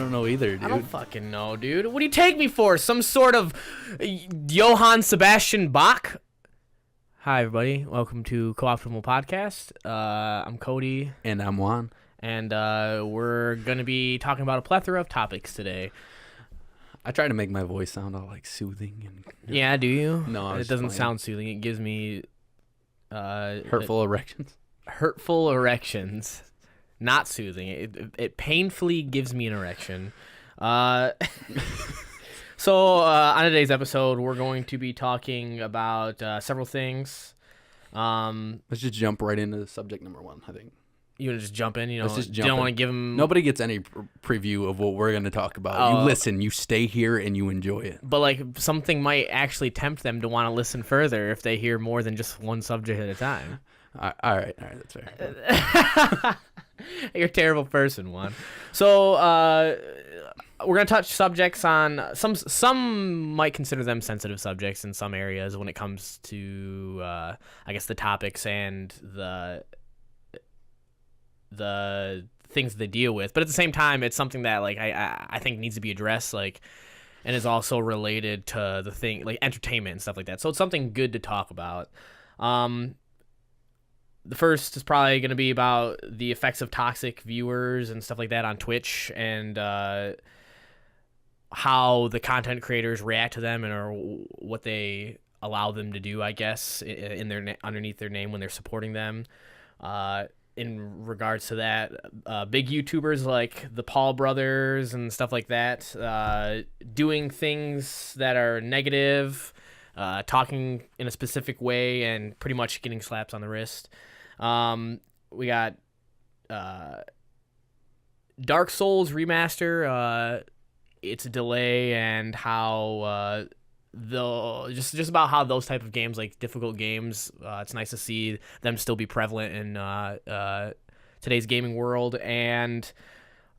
don't know either, dude. I don't fucking know, dude. What do you take me for? Some sort of Johann Sebastian Bach? Hi, everybody. Welcome to Co-Optimal Podcast. I'm Cody. And I'm Juan. And we're going to be talking about a plethora of topics today. I try to make my voice sound all like soothing. And yeah, do you? No, it doesn't sound soothing. It gives me... hurtful erections? Hurtful erections. Not soothing. It painfully gives me an erection. So on today's episode, we're going to be talking about several things. Let's just jump right into subject number one, I think. You want to just jump in? You know, Let's just you don't want to give them... Nobody gets any preview of what we're going to talk about. You listen, you stay here, and you enjoy it. But, like, something might actually tempt them to want to listen further if they hear more than just one subject at a time. All right, that's fair. You're a terrible person, Juan. So, we're going to touch subjects on... Some might consider them sensitive subjects in some areas when it comes to, I guess, the topics and the things they deal with, but at the same time, it's something that like I think needs to be addressed, like, and is also related to the thing like entertainment and stuff like that. So it's something good to talk about. The first is probably going to be about the effects of toxic viewers and stuff like that on Twitch, and how the content creators react to them and or what they allow them to do, I guess, in their underneath their name when they're supporting them. In regards to that, big YouTubers like the Paul brothers and stuff like that, doing things that are negative, talking in a specific way, and pretty much getting slaps on the wrist. We got Dark Souls Remaster, its a delay, and how just about how those type of games, like difficult games, it's nice to see them still be prevalent in today's gaming world, and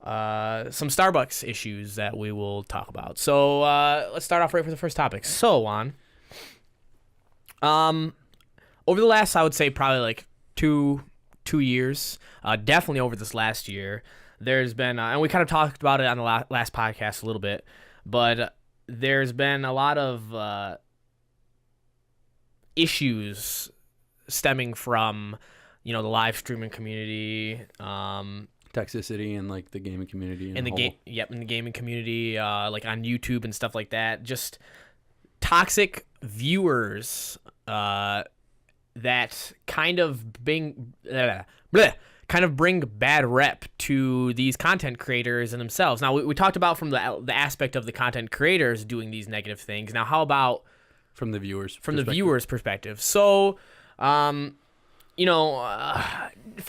some Starbucks issues that we will talk about. So let's start off right with the first topic. So, Juan, over the last, I would say probably like two years, definitely over this last year, there's been, and we kind of talked about it on the last podcast a little bit, but there's been a lot of issues stemming from, the live streaming community, toxicity and like the gaming community, in the gaming community, like on YouTube and stuff like that. Just toxic viewers that kind of bring bad rep to these content creators and themselves. Now, we talked about from the aspect of the content creators doing these negative things. Now, how about from the viewers' perspective? So, for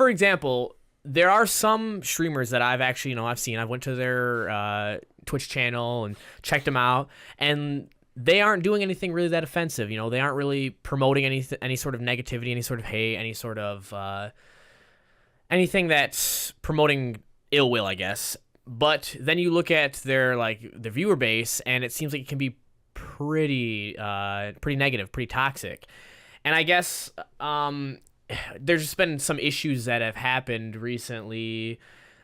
example, there are some streamers that I've actually, I've seen. I went to their Twitch channel and checked them out, and they aren't doing anything really that offensive. They aren't really promoting any sort of negativity, any sort of hate, any sort of anything that's promoting ill will, I guess. But then you look at their viewer base, and it seems like it can be pretty negative, pretty toxic. And I guess there's just been some issues that have happened recently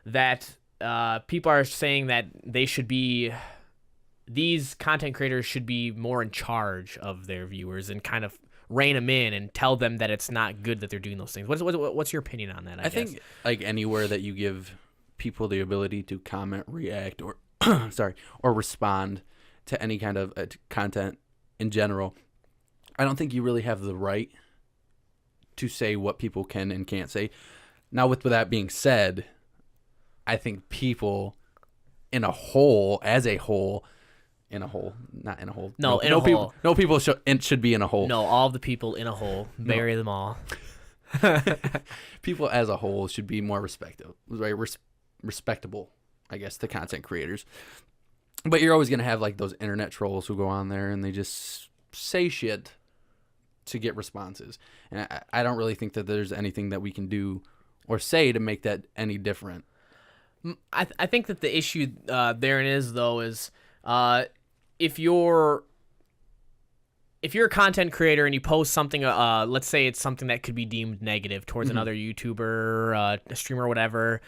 that people are saying that these content creators should be more in charge of their viewers and kind of rein them in and tell them that it's not good that they're doing those things. What's your opinion on that? I think like anywhere that you give people the ability to comment, react, or or respond to any kind of content in general, I don't think you really have the right to say what people can and can't say. Now, with that being said, I think people in a whole, in a hole, not in a hole. No, in a hole. No people should be in a hole. No, all the people in a hole. Bury them all. People as a whole should be more respectable, I guess, to content creators. But you're always going to have like those internet trolls who go on there and they just say shit to get responses. And I don't really think that there's anything that we can do or say to make that any different. I think that the issue therein is, though, is if you're a content creator and you post something, let's say it's something that could be deemed negative towards another YouTuber, a streamer, or whatever,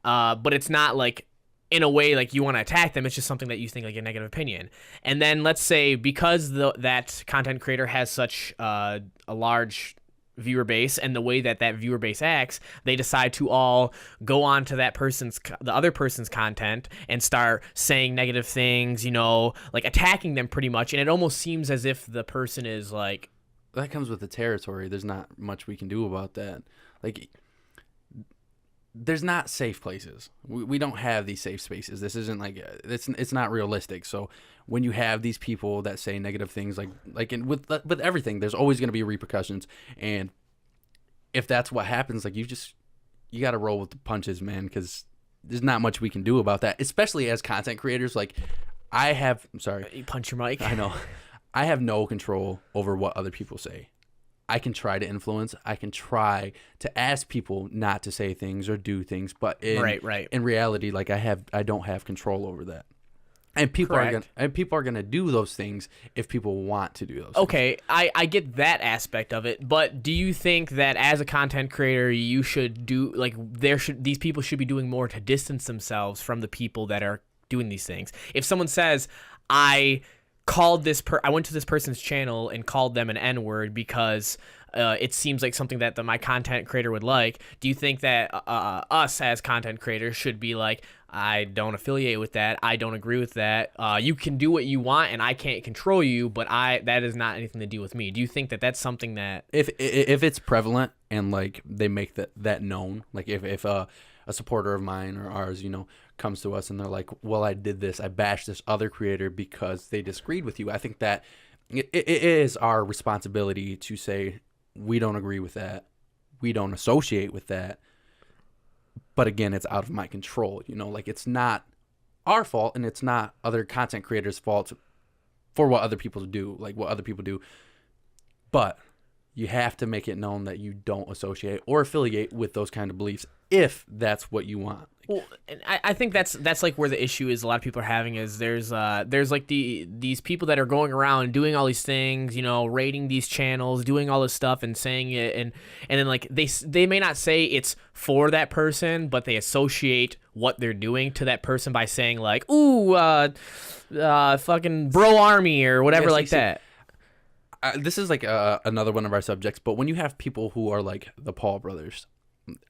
but it's not like in a way like you want to attack them. It's just something that you think like a negative opinion. And then let's say because that content creator has such a large viewer base, and the way that viewer base acts, they decide to all go on to the other person's content and start saying negative things, like attacking them pretty much. And it almost seems as if the person is like, that comes with the territory. There's not much we can do about that. Like, there's not safe places. We don't have these safe spaces. This isn't like, it's not realistic. So when you have these people that say negative things, with everything, there's always going to be repercussions. And if that's what happens, like, you got to roll with the punches, man, because there's not much we can do about that, especially as content creators. Like, I'm sorry. You punch your mic. I know. I have no control over what other people say. I can try to influence. I can try to ask people not to say things or do things, but in reality, like, I don't have control over that. And people are gonna do those things if people want to do those things. Okay, I get that aspect of it, but do you think that as a content creator, you should do like these people should be doing more to distance themselves from the people that are doing these things? If someone says, I went to this person's channel and called them an N-word because it seems like something that my content creator would like, do you think that us as content creators should be like, I don't affiliate with that, I don't agree with that, you can do what you want and I can't control you, but that is not anything to do with me? Do you think that that's something that if it's prevalent and like they make that known, like if a supporter of mine or ours, comes to us and they're like, well, I did this, I bashed this other creator because they disagreed with you, I think that it is our responsibility to say, we don't agree with that, we don't associate with that, but again, it's out of my control. Like, it's not our fault and it's not other content creators' fault for what other people do, but you have to make it known that you don't associate or affiliate with those kind of beliefs if that's what you want. Well, and I think that's like where the issue is. A lot of people are having is there's like these people that are going around doing all these things, rating these channels, doing all this stuff and saying it, and then like they may not say it's for that person, but they associate what they're doing to that person by saying like, ooh, fucking bro army or whatever that. This is like another one of our subjects, but when you have people who are like the Paul brothers,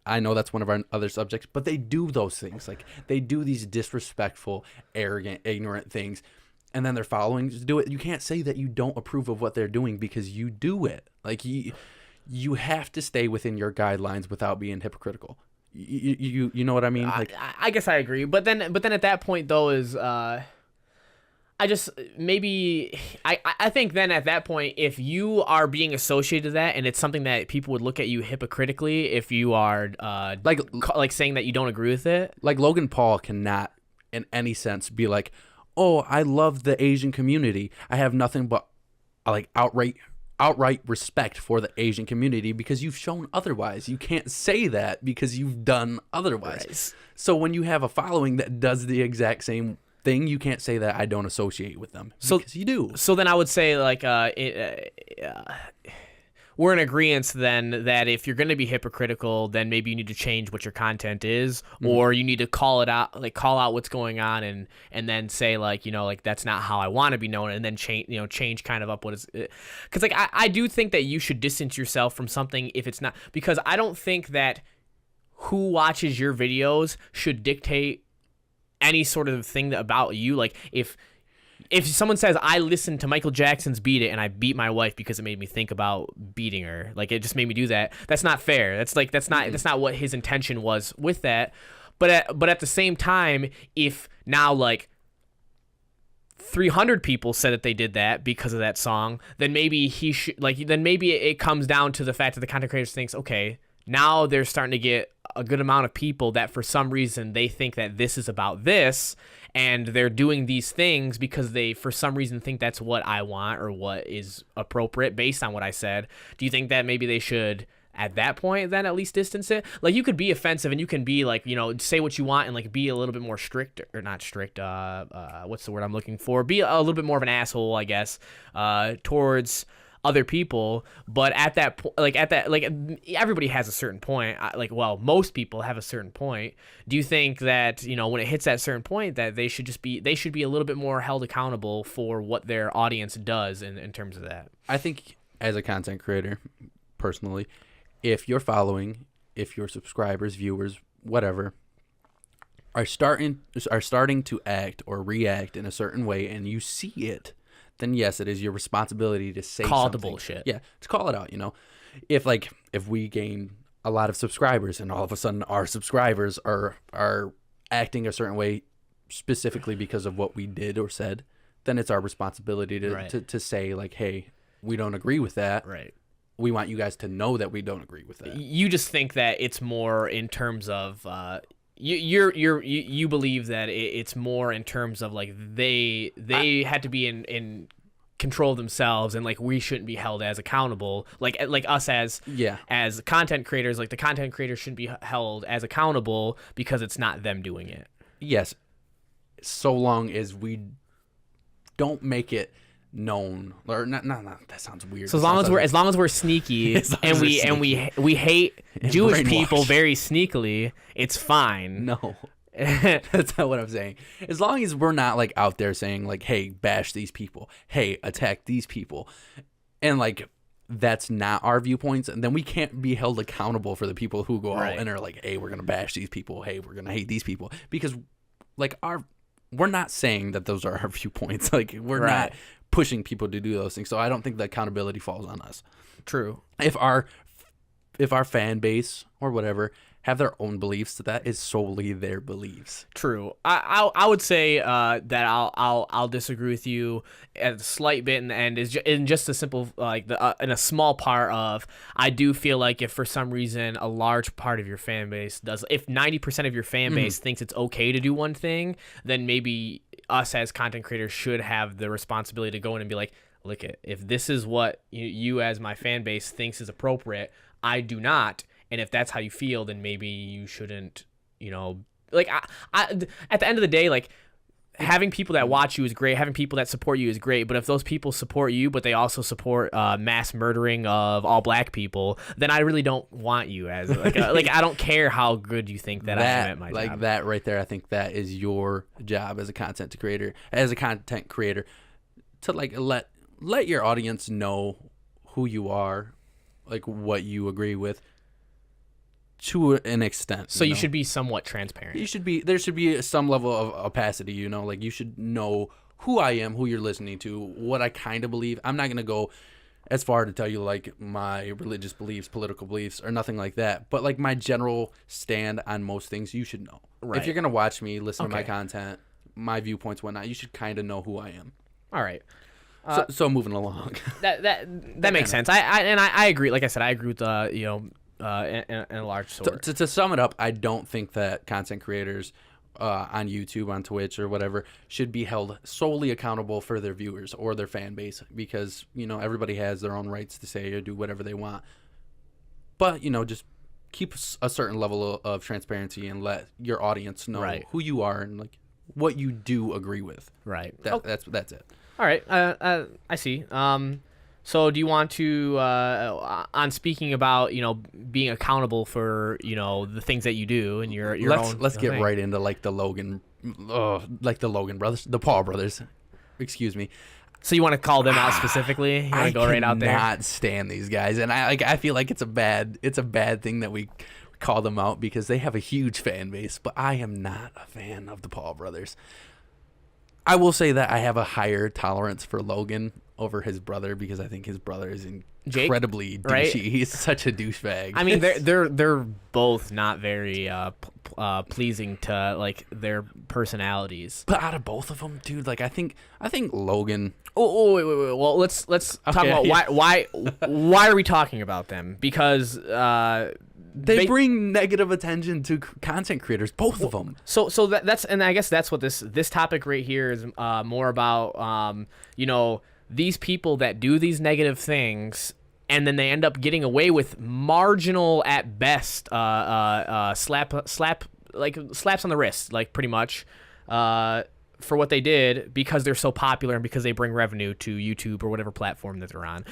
I know that's one of our other subjects, but they do those things. Like, they do these disrespectful, arrogant, ignorant things, and then their followings do it. You can't say that you don't approve of what they're doing because you do it. Like, you have to stay within your guidelines without being hypocritical. You know what I mean? Like, I guess I agree, but then at that point though is I think then at that point, if you are being associated with that and it's something that people would look at you hypocritically if you are like saying that you don't agree with it. Like, Logan Paul cannot in any sense be like, oh, I love the Asian community, I have nothing but like outright respect for the Asian community, because you've shown otherwise. You can't say that because you've done otherwise. Right. So when you have a following that does the exact same thing, you can't say that I don't associate with them, because you do. So then I would say like we're in agreement then that if you're going to be hypocritical, then maybe you need to change what your content is, or you need to call out what's going on and then say like, like, that's not how I want to be known, and then change kind of up what is, because like I do think that you should distance yourself from something if it's not, because I don't think that who watches your videos should dictate any sort of thing about you. Like, if someone says, I listened to Michael Jackson's Beat It and I beat my wife because it made me think about beating her, like, it just made me do that, that's not fair. That's not what his intention was with that. But at the same time, if now like 300 people said that they did that because of that song, then maybe maybe it comes down to the fact that the content creators thinks, okay, now they're starting to get a good amount of people that for some reason they think that this is about this, and they're doing these things because they for some reason think that's what I want or what is appropriate based on what I said. Do you think that maybe they should at that point then at least distance it? Like, you could be offensive and you can be like, say what you want and like be a little bit more strict, or not strict, what's the word I'm looking for? Be a little bit more of an asshole, I guess, towards other people, but at that everybody has a certain point. Well, most people have a certain point. Do you think that, when it hits that certain point, that they should be a little bit more held accountable for what their audience does in terms of that? I think as a content creator, personally, if your following, if your subscribers, viewers, whatever, are starting to act or react in a certain way, and you see it, then yes, it is your responsibility to say call something. the bullshit. Yeah, to call it out. If we gain a lot of subscribers and all of a sudden our subscribers are acting a certain way specifically because of what we did or said, then it's our responsibility to say, like, hey, we don't agree with that. Right. We want you guys to know that we don't agree with that. You just think that it's more in terms of you believe that it's more in terms of like they had to be in control of themselves, and like we shouldn't be held as accountable, like us as content creators. Like the content creators shouldn't be held as accountable because it's not them doing it. Yes, so long as we don't make it known, or not that sounds weird. So as long as we're sneaky and we hate Jewish people very sneakily, it's fine. No. That's not what I'm saying. As long as we're not like out there saying like, hey, bash these people, hey, attack these people, and like that's not our viewpoints, and then we can't be held accountable for the people who go out and are like, hey, we're gonna bash these people, hey, we're gonna hate these people, because like we're not saying that those are our viewpoints. Like we're not pushing people to do those things. So I don't think the accountability falls on us. True. If our fan base or whatever have their own beliefs, that is solely their beliefs. True. I would say that I'll disagree with you a slight bit in the end, is in just a simple in a small part of, I do feel like if for some reason a large part of your fan base does, if 90% of your fan base thinks it's okay to do one thing, then maybe us as content creators should have the responsibility to go in and be like, look, if this is what you as my fan base thinks is appropriate, I do not. And if that's how you feel, then maybe you shouldn't, like I at the end of the day, like having people that watch you is great. Having people that support you is great. But if those people support you, but they also support mass murdering of all black people, then I really don't want you as like I don't care how good you think that I am at my like job. That right there, I think that is your job as a content creator, to like let your audience know who you are, like what you agree with, to an extent. So you should be somewhat transparent. There should be some level of opacity, like you should know who I am, who you're listening to, what I kind of believe. I'm not going to go as far to tell you like my religious beliefs, political beliefs, or nothing like that, but like my general stand on most things you should know. Right. If you're going to watch me, listen to my content, my viewpoints, whatnot, you should kind of know who I am. All right. So moving along. That makes sense. I agree. Like I said, I agree with in a large sort. To sum it up, I don't think that content creators on YouTube, on Twitch, or whatever should be held solely accountable for their viewers or their fan base, because everybody has their own rights to say or do whatever they want. But just keep a certain level of transparency and let your audience know who you are and like what you do agree with. Right. That's it. All right. I see. So do you want to, on speaking about, being accountable for, the things that you do and your own. Let's get right into like the Logan brothers, the Paul brothers. Excuse me. So you want to call them out specifically? You want to go right out there? I cannot stand these guys, and I feel like it's a bad thing that we call them out because they have a huge fan base, but I am not a fan of the Paul brothers. I will say that I have a higher tolerance for Logan over his brother because I think his brother is incredibly douchey. Right? He's such a douchebag. I mean, they're both not very pleasing to like their personalities. But out of both of them, dude, like I think Logan. Oh wait. Well, let's talk about why are we talking about them? Because they bring negative attention to content creators, both of them. So that's, and I guess that's what this topic right here is more about. These people that do these negative things, and then they end up getting away with marginal at best slaps on the wrist, like pretty much, for what they did because they're so popular and because they bring revenue to YouTube or whatever platform that they're on.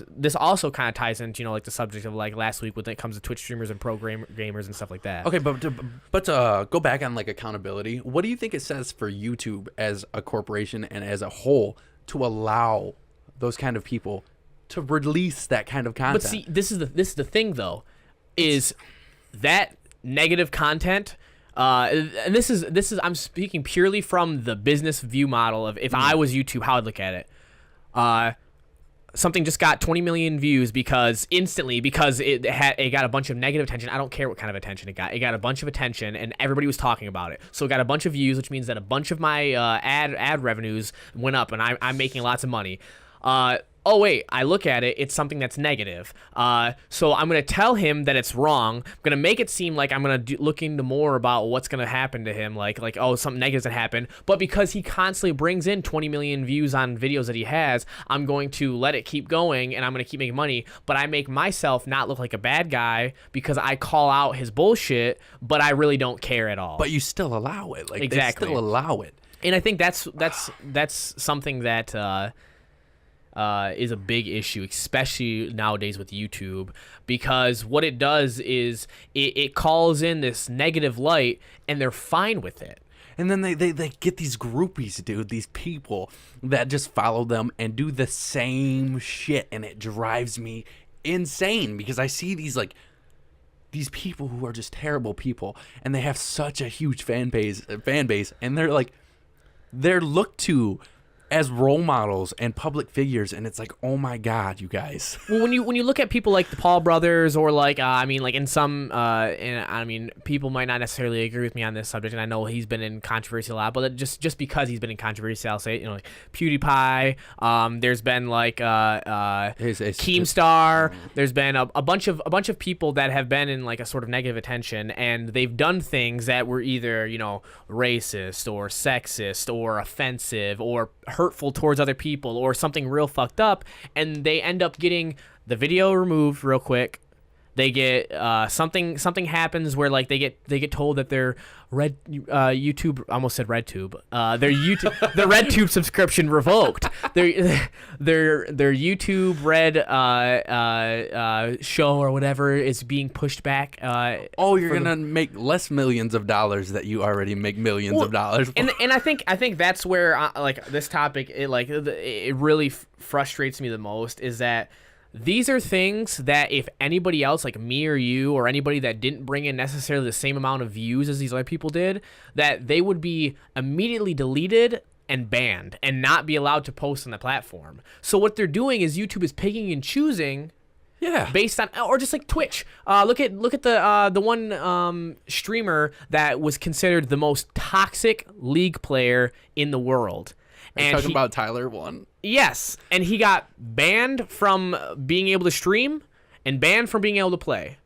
This also kind of ties into, like the subject of like last week when it comes to Twitch streamers and gamers and stuff like that. Okay, but go back on like accountability. What do you think it says for YouTube as a corporation and as a whole to allow those kind of people to release that kind of content? But see, this is the thing though, is that negative content. And this is I'm speaking purely from the business view model of if I was YouTube, how I'd look at it. Something just got 20 million views because it got a bunch of negative attention. I don't care what kind of attention it got. It got a bunch of attention and everybody was talking about it. So it got a bunch of views, which means that a bunch of my ad revenues went up and I'm making lots of money. Oh wait, I look at it, it's something that's negative. So I'm going to tell him that it's wrong. I'm going to make it seem like I'm going to look into more about what's going to happen to him, like oh, something negative that happened. But because he constantly brings in 20 million views on videos that he has, I'm going to let it keep going and I'm going to keep making money. But I make myself not look like a bad guy because I call out his bullshit, but I really don't care at all. But you still allow it. Like, exactly. They still allow it. And I think that's something that is a big issue, especially nowadays with YouTube, because what it does is it calls in this negative light, and they're fine with it. And then they get these groupies, dude, these people that just follow them and do the same shit, and it drives me insane because I see these people who are just terrible people, and they have such a huge fan base, and they're looked to as role models and public figures, and it's like, oh my god, you guys. Well, when you look at people like the Paul brothers, or in some people might not necessarily agree with me on this subject, and I know he's been in controversy a lot, but just because he's been in controversy, I'll say, like PewDiePie. There's been Keemstar. There's been a bunch of people that have been in like a sort of negative attention, and they've done things that were either racist or sexist or offensive or hurtful towards other people or something real fucked up, and they end up getting the video removed real quick. They get something happens where like they get told that their YouTube, I almost said RedTube, their YouTube the RedTube subscription revoked. Their YouTube Red show or whatever is being pushed back. You're gonna make less millions of dollars that you already make millions of dollars. And I think that's where this topic it really frustrates me the most, is that these are things that if anybody else like me or you or anybody that didn't bring in necessarily the same amount of views as these other people did, that they would be immediately deleted and banned and not be allowed to post on the platform. So what they're doing is YouTube is picking and choosing, based on, or just like Twitch. Look at the one streamer that was considered the most toxic League player in the world. Are you talking about Tyler 1? Yes, and he got banned from being able to stream and banned from being able to play.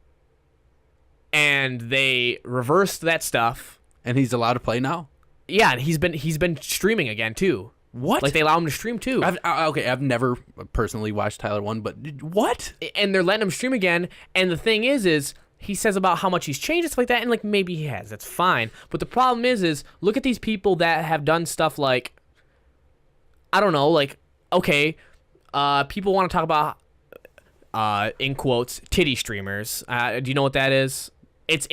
And they reversed that stuff. And he's allowed to play now? Yeah, and he's been streaming again too. What? Like they allow him to stream too. I've never personally watched Tyler 1, but what? And they're letting him stream again. And the thing is he says about how much he's changed and stuff like that, and like maybe he has. That's fine. But the problem is look at these people that have done stuff like, I don't know, like, okay, people want to talk about, in quotes, titty streamers. Do you know what that is? It's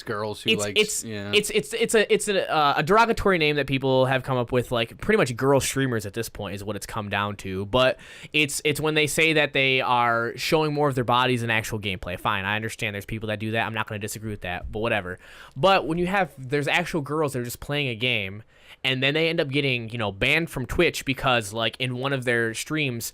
girls who it's a derogatory name that people have come up with, like pretty much girl streamers at this point is what it's come down to. But it's when they say that they are showing more of their bodies in actual gameplay. Fine, I understand there's people that do that. I'm not going to disagree with that, but whatever. But when there's actual girls that are just playing a game, and then they end up getting, banned from Twitch because, like, in one of their streams,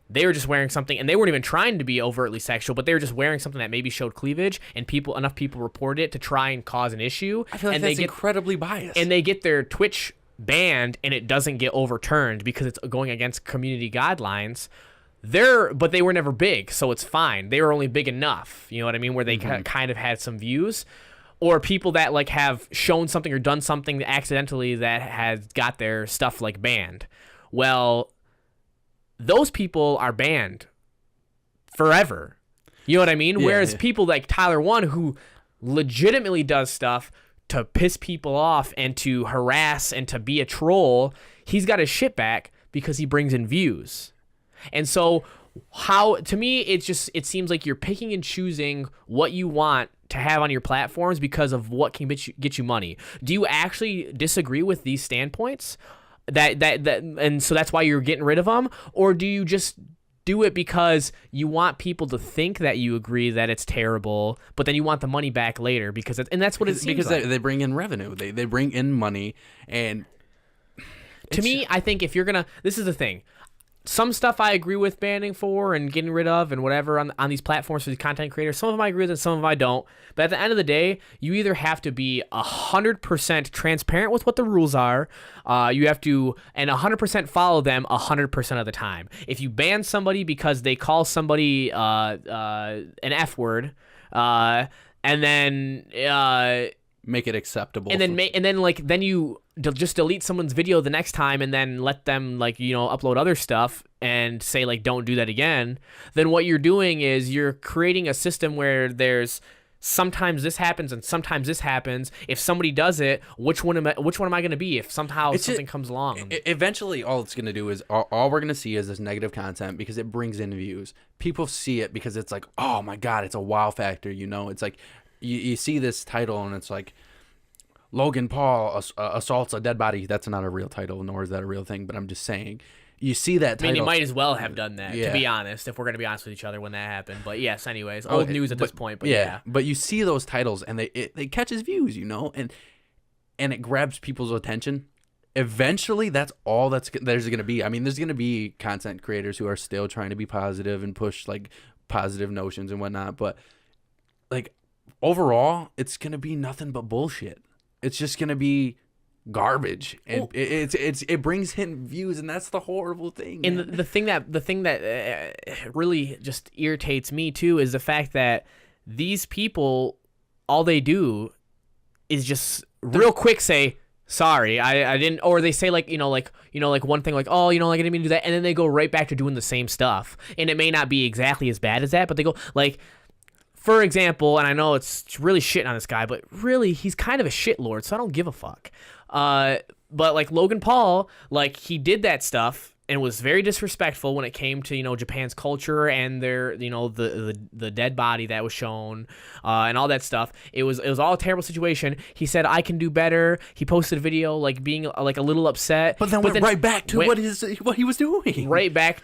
they were just wearing something, and they weren't even trying to be overtly sexual, but they were just wearing something that maybe showed cleavage, and enough people reported it to try and cause an issue. I feel like that's incredibly biased. And they get their Twitch banned, and it doesn't get overturned because it's going against community guidelines. But they were never big, so it's fine. They were only big enough, you know what I mean, where they kind of had some views. Or people that like have shown something or done something accidentally that has got their stuff like banned. Well, those people are banned forever. You know what I mean? Yeah, Whereas people like Tyler 1, who legitimately does stuff to piss people off and to harass and to be a troll, he's got his shit back because he brings in views. And so to me, it seems like you're picking and choosing what you want to have on your platforms because of what can get you money. Do you actually disagree with these standpoints? And so that's why you're getting rid of them? Or do you just do it because you want people to think that you agree that it's terrible, but then you want the money back later and that's what it seems because like. They bring in revenue. They bring in money. And to me, I think if you're going to, this is the thing. Some stuff I agree with banning for and getting rid of and whatever on these platforms for these content creators. Some of them I agree with and some of them I don't. But at the end of the day, you either have to be 100% transparent with what the rules are. You have to, and 100% follow them 100% of the time. If you ban somebody because they call somebody an F word, and then make it acceptable. And then you just delete someone's video the next time and then let them upload other stuff and say don't do that again, then what you're doing is you're creating a system where there's sometimes this happens and sometimes this happens. If somebody does it, which one am I going to be if somehow something comes along? Eventually all it's going to do is all we're going to see is this negative content because it brings in views. People see it because it's like, oh my God, it's a wow factor. It's like you see this title and it's like, Logan Paul assaults a dead body. That's not a real title, nor is that a real thing, but I'm just saying. You see that title. I mean, he might as well have done that, to be honest, if we're going to be honest with each other when that happened. But yes, anyways, old news at this point, but yeah. But you see those titles, and they catches views, and it grabs people's attention. Eventually, that's all there's going to be. I mean, there's going to be content creators who are still trying to be positive and push, positive notions and whatnot, but, overall, it's going to be nothing but bullshit. It's just gonna be garbage, and it brings in views, and that's the horrible thing. And the thing that really just irritates me too is the fact that these people, all they do is just real quick say sorry, I didn't, or they say one thing oh I didn't mean to do that, and then they go right back to doing the same stuff, and it may not be exactly as bad as that, but they go for example, and I know it's really shitting on this guy, but really, he's kind of a shitlord, so I don't give a fuck. But Logan Paul, he did that stuff and was very disrespectful when it came to Japan's culture and their the dead body that was shown and all that stuff. It was all a terrible situation. He said I can do better. He posted a video being a little upset, but then went right back to what he was doing. Right back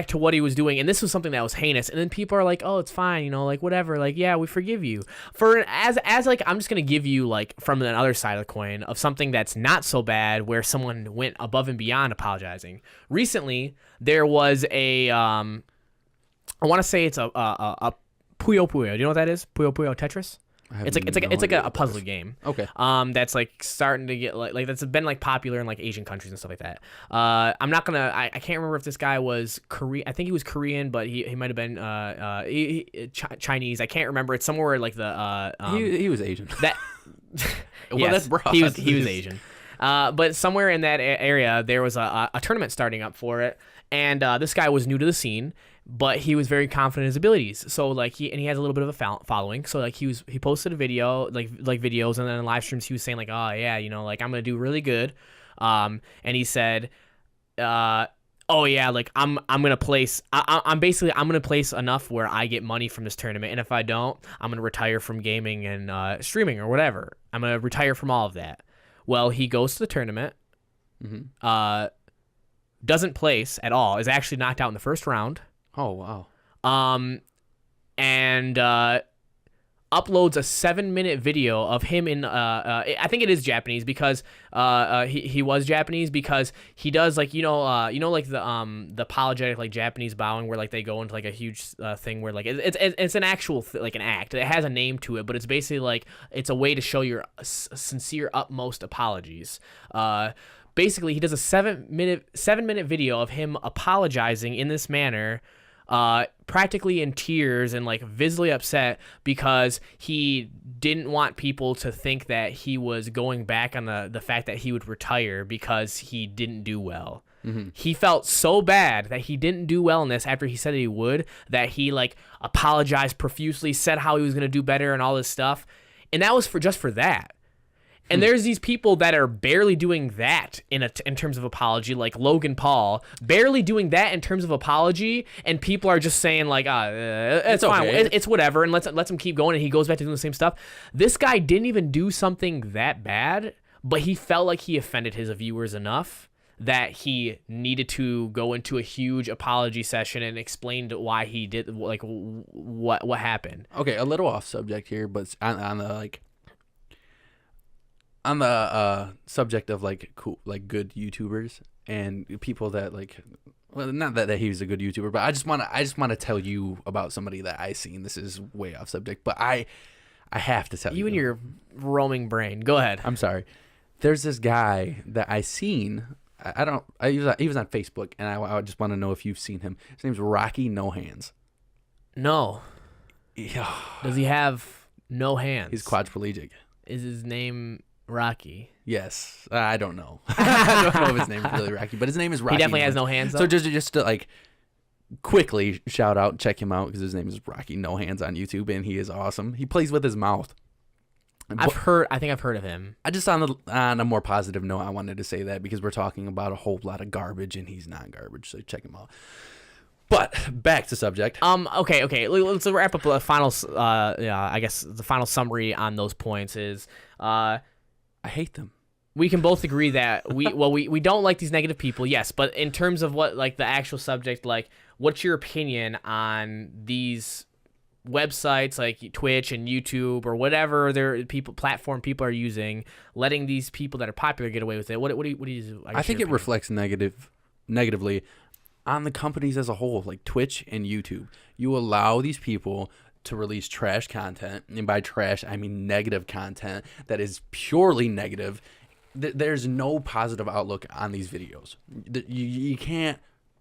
to what he was doing, and this was something that was heinous. And then people are like, oh, it's fine, whatever. Yeah, we forgive you for as I'm just gonna give you from the other side of the coin of something that's not so bad where someone went above and beyond apologizing. Recently, there was a, I want to say it's a Puyo Puyo. Do you know what that is? Puyo Puyo Tetris. It's like a puzzle game. Okay. That's starting to get that's been popular in Asian countries and stuff like that. I'm not gonna. I can't remember if this guy was Korean. I think he was Korean, but he might have been Chinese. I can't remember. It's somewhere he was Asian. That. Well, yes, that's broad. He was Asian. But somewhere in that area, there was a tournament starting up for it, and this guy was new to the scene, but he was very confident in his abilities. So he has a little bit of a following. So he posted a video, videos, and then in live streams he was saying oh yeah, I'm gonna do really good, and he said, oh yeah, I'm gonna place I'm gonna place enough where I get money from this tournament, and if I don't, I'm gonna retire from gaming and streaming or whatever. I'm gonna retire from all of that. Well, he goes to the tournament, doesn't place at all, is actually knocked out in the first round. Oh, wow. And uploads a 7-minute video of him in I think it is Japanese because he was Japanese because he does the apologetic Japanese bowing where they go into a huge thing where it's an actual an act. It has a name to it, but it's basically it's a way to show your sincere utmost apologies. Basically he does a 7-minute video of him apologizing in this manner, practically in tears and visibly upset because he didn't want people to think that he was going back on the fact that he would retire because he didn't do well. Mm-hmm. He felt so bad that he didn't do well in this after he said that he would, that he apologized profusely, said how he was going to do better and all this stuff. And that was just for that. And there's these people that are barely doing that in terms of apology, like Logan Paul, barely doing that in terms of apology, and people are just saying like, it's fine, okay. it's whatever, and let's him keep going, and he goes back to doing the same stuff. This guy didn't even do something that bad, but he felt like he offended his viewers enough that he needed to go into a huge apology session and explain why he did, like what happened. Okay, a little off subject here, but on the subject of like cool, like good YouTubers and people that like, well, not that he was a good YouTuber, but I just want to tell you about somebody that I seen. This is way off subject, but I have to tell you. You and your roaming brain. Go ahead. I'm sorry. There's this guy that I seen. He was on Facebook, and I just want to know if you've seen him. His name's Rocky No Hands. No. Yeah. Does he have no hands? He's quadriplegic. Is his name Rocky? Yes. I don't know. I don't know if his name is really Rocky, but his name is Rocky. He definitely has no hands, though? So just to like quickly shout out, check him out, because his name is Rocky No Hands on YouTube, and he is awesome. He plays with his mouth. I think I've heard of him. I just on a more positive note, I wanted to say that because we're talking about a whole lot of garbage, and he's not garbage, so check him out. But back to subject. Okay. Let's wrap up the final. I guess the final summary on those points is, I hate them. we can both agree that we don't like these negative people, yes, but in terms of what, like, the actual subject, like, what's your opinion on these websites like Twitch and YouTube or whatever platform people are using, letting these people that are popular get away with it? What do you I think it reflects negatively on the companies as a whole, like Twitch and YouTube. You allow these people to release trash content, and by trash I mean negative content that is purely negative. There's no positive outlook on these videos. You can't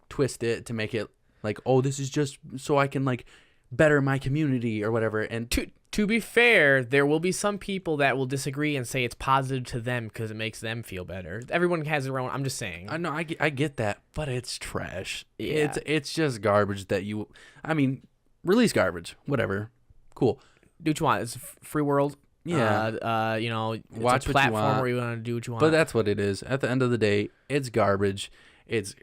twist it to make it like, oh, this is just so I can like better my community or whatever. And to be fair, there will be some people that will disagree and say it's positive to them because it makes them feel better. Everyone has their own. I'm just saying. I know, I get that, but it's trash. Yeah. It's just garbage that you. I mean, release garbage, whatever, cool. Do what you want. It's a free world. Yeah. It's Watch a what you platform want. where you want to do what you want. But that's what it is. At the end of the day, it's garbage. It's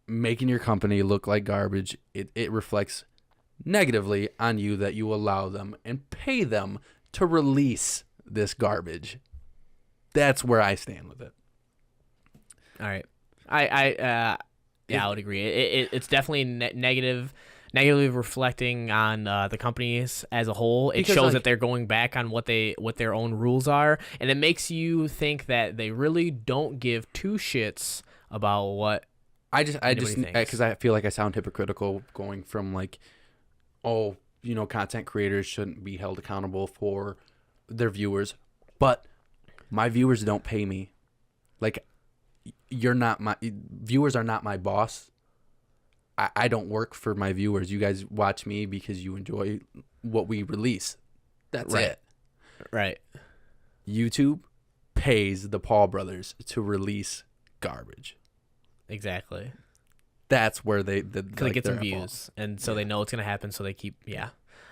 making your company look like garbage. It reflects negatively on you that you allow them and pay them to release this garbage. That's where I stand with it. All right. I would agree. It's definitely negatively reflecting on the companies as a whole. It shows that they're going back on what their own rules are, and it makes you think that they really don't give two shits about what I just thinks. because I feel like I sound hypocritical going from like, oh, content creators shouldn't be held accountable for their viewers, but my viewers don't pay me. Like, viewers are not my boss. I don't work for my viewers. You guys watch me because you enjoy what we release. That's it. Right. YouTube pays the Paul brothers to release garbage. Exactly. That's where they get some views, and so they know it's gonna happen. So they keep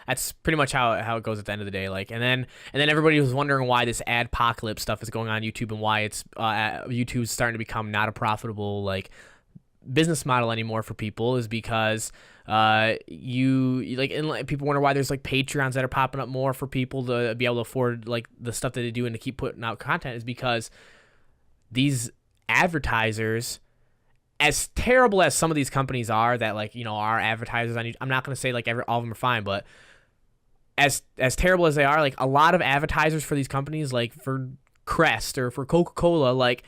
That's pretty much how it goes at the end of the day. Like, and then everybody was wondering why this adpocalypse stuff is going on YouTube and why it's YouTube's starting to become not a profitable like business model anymore for people, is because people wonder why there's like Patreons that are popping up more for people to be able to afford like the stuff that they do and to keep putting out content, is because these advertisers, as terrible as some of these companies are that are advertisers on YouTube, I'm not going to say like all of them are fine, but as terrible as they are, like a lot of advertisers for these companies, like for Crest or for Coca-Cola, like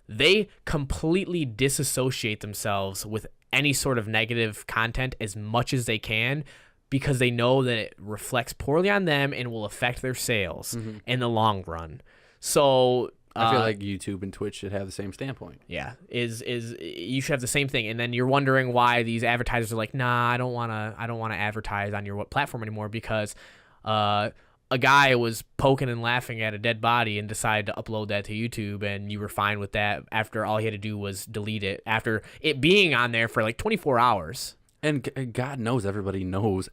they completely disassociate themselves with any sort of negative content as much as they can, because they know that it reflects poorly on them and will affect their sales in the long run. So I feel like YouTube and Twitch should have the same standpoint. Yeah, is you should have the same thing, and then you're wondering why these advertisers are like, nah, I don't want to advertise on your platform anymore because a guy was poking and laughing at a dead body and decided to upload that to YouTube, and you were fine with that after all he had to do was delete it after it being on there for like 24 hours. And God knows everybody knows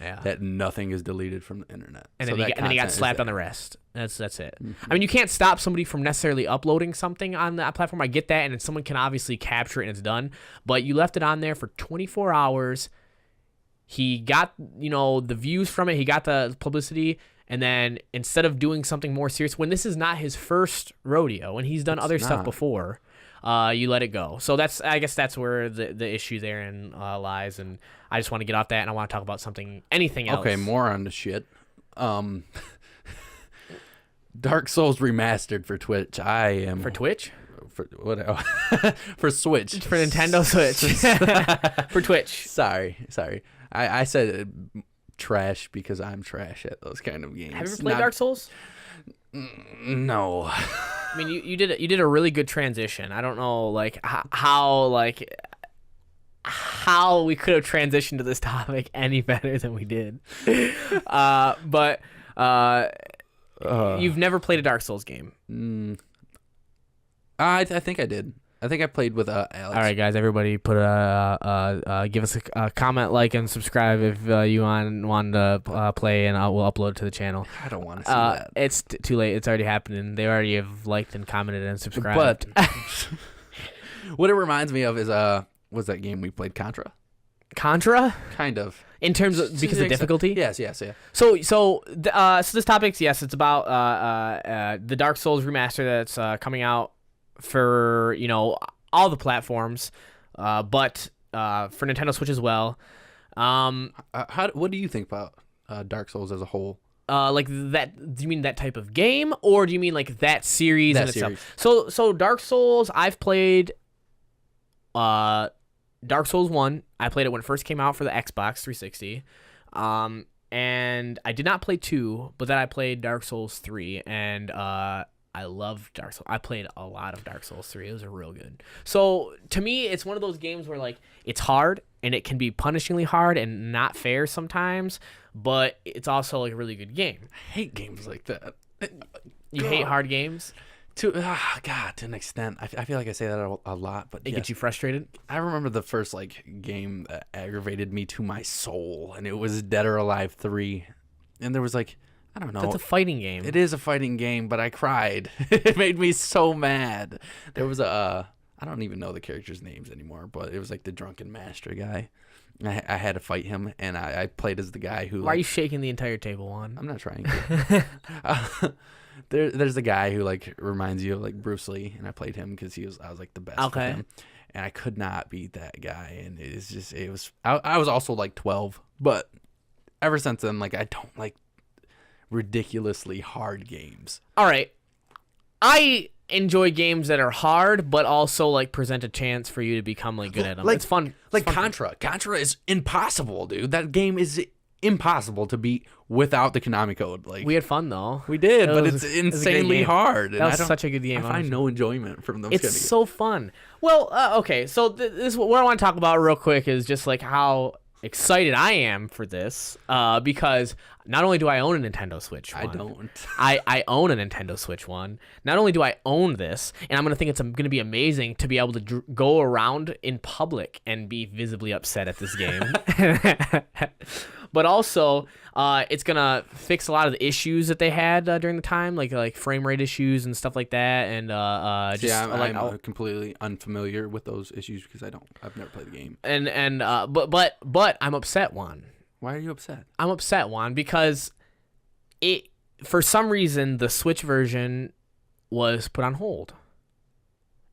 Yeah. that nothing is deleted from the internet. And So then, that and then he got content is slapped on the there. wrist. That's it. Mm-hmm. I mean, you can't stop somebody from necessarily uploading something on that platform. I get that, and then someone can obviously capture it and it's done. But you left it on there for 24 hours. He got, the views from it. He got the publicity. And then instead of doing something more serious, when this is not his first rodeo, and he's done other stuff not. before, you let it go. So I guess that's where the issue therein lies. And I just want to get off that, and I want to talk about anything else. Okay, more on the shit. Dark Souls remastered for Twitch. I am For Twitch? for what? For Switch. For Nintendo Switch. For Twitch. Sorry. I said trash because I'm trash at those kind of games. Have you ever played Dark Souls? No. I mean, you did a really good transition. I don't know, how we could have transitioned to this topic any better than we did. But you've never played a Dark Souls game. I think I did. I think I played with Alex. All right, guys, everybody, give us a comment, like, and subscribe if you want to play, and we'll upload it to the channel. I don't want to see that. It's too late. It's already happening. They already have liked and commented and subscribed. But what it reminds me of is was that game we played, Contra? Contra? Kind of. In terms of because of difficulty? Yes, yeah. So this topic's, yes, it's about the Dark Souls remaster that's coming out for all the platforms, but for Nintendo Switch as well. What do you think about Dark Souls as a whole? Like that? Do you mean that type of game, or do you mean like that series in itself? So Dark Souls, I've played. Dark Souls 1, I played it when it first came out for the Xbox 360. And I did not play 2, but then I played Dark Souls 3, and I love Dark Souls. I played a lot of Dark Souls 3. It was real good. So to me, it's one of those games where like it's hard, and it can be punishingly hard and not fair sometimes, but it's also like a really good game. I hate games like that. You hate hard games? To an extent. I feel like I say that a lot, but It gets you frustrated? I remember the first game that aggravated me to my soul, and it was Dead or Alive 3. And there was I don't know. That's a fighting game. It is a fighting game, but I cried. It made me so mad. There was I don't even know the characters' names anymore, but it was the drunken master guy. I had to fight him, and I played as the guy who. Why are you shaking the entire table on? I'm not trying to. There's the guy who reminds you of Bruce Lee, and I played him because I was the best with him, and I could not beat that guy, and I was also 12, but ever since then I don't like ridiculously hard games. All right, I enjoy games that are hard, but also present a chance for you to become good at them. It's fun. It's fun. Contra. Contra is impossible, dude. That game is impossible to beat without the Konami code. We had fun though. We did, but it's a great insanely game. hard. That was such a good game. I find no enjoyment from those. It's so fun. Well, okay, so this is what I want to talk about real quick is just how excited I am for this, because not only do I own a Nintendo Switch one, I don't. I own a Nintendo Switch one. Not only do I own this, and I'm going to think it's going to be amazing to be able to go around in public and be visibly upset at this game. But also, it's gonna fix a lot of the issues that they had during the time, like frame rate issues and stuff like that. And I'm completely unfamiliar with those issues because I've never played the game. But I'm upset, Juan. Why are you upset? I'm upset, Juan, because for some reason the Switch version was put on hold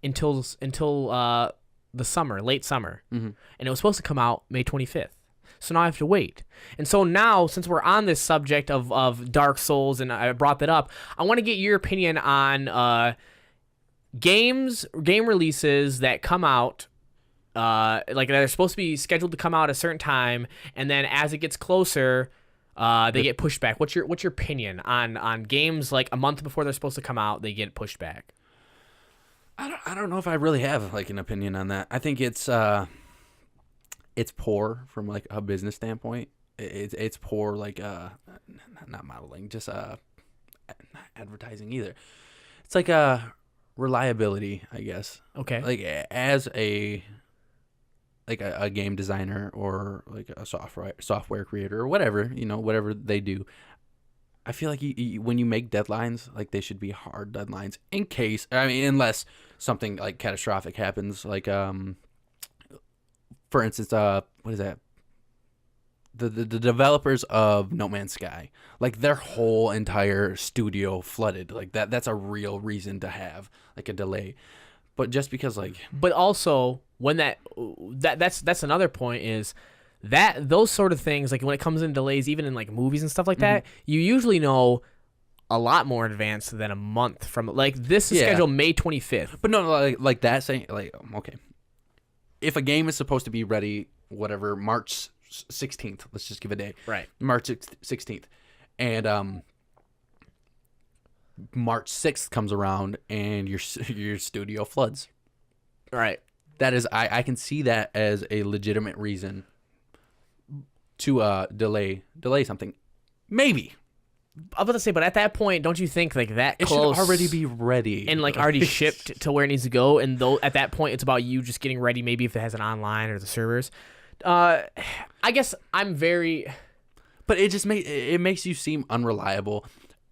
until the summer, late summer, and it was supposed to come out May 25th. So now I have to wait. And so now, since we're on this subject of Dark Souls, and I brought that up, I want to get your opinion on game releases that come out, that are supposed to be scheduled to come out at a certain time, and then as it gets closer, they get pushed back. What's your opinion on games a month before they're supposed to come out, they get pushed back? I don't know if I really have an opinion on that. I think it's poor from a business standpoint. It's poor not modeling, just not advertising either. It's reliability, I guess. Okay. As a like a game designer or like a software creator or whatever, whatever they do. I feel like when you make deadlines, like they should be hard deadlines in case, I mean, unless something like catastrophic happens, like for instance, what is that? The developers of No Man's Sky, like their whole entire studio flooded, like that's a real reason to have like a delay. But just because but also when that's another point is that those sort of things, like when it comes in delays, even in like movies and stuff like that, you usually know a lot more in advance than a month from, like, this is scheduled May 25th. But no, like that saying, like, okay, if a game is supposed to be ready, whatever, March 16th, let's just give a day, right? March 16th, and March 6th comes around and your studio floods, right? That is, I can see that as a legitimate reason to delay something, maybe. I was about to say, but at that point, don't you think like that it close should already be ready and like already shipped to where it needs to go? And though at that point, it's about you just getting ready. Maybe if it has an online or the servers. I guess I'm very. But it makes you seem unreliable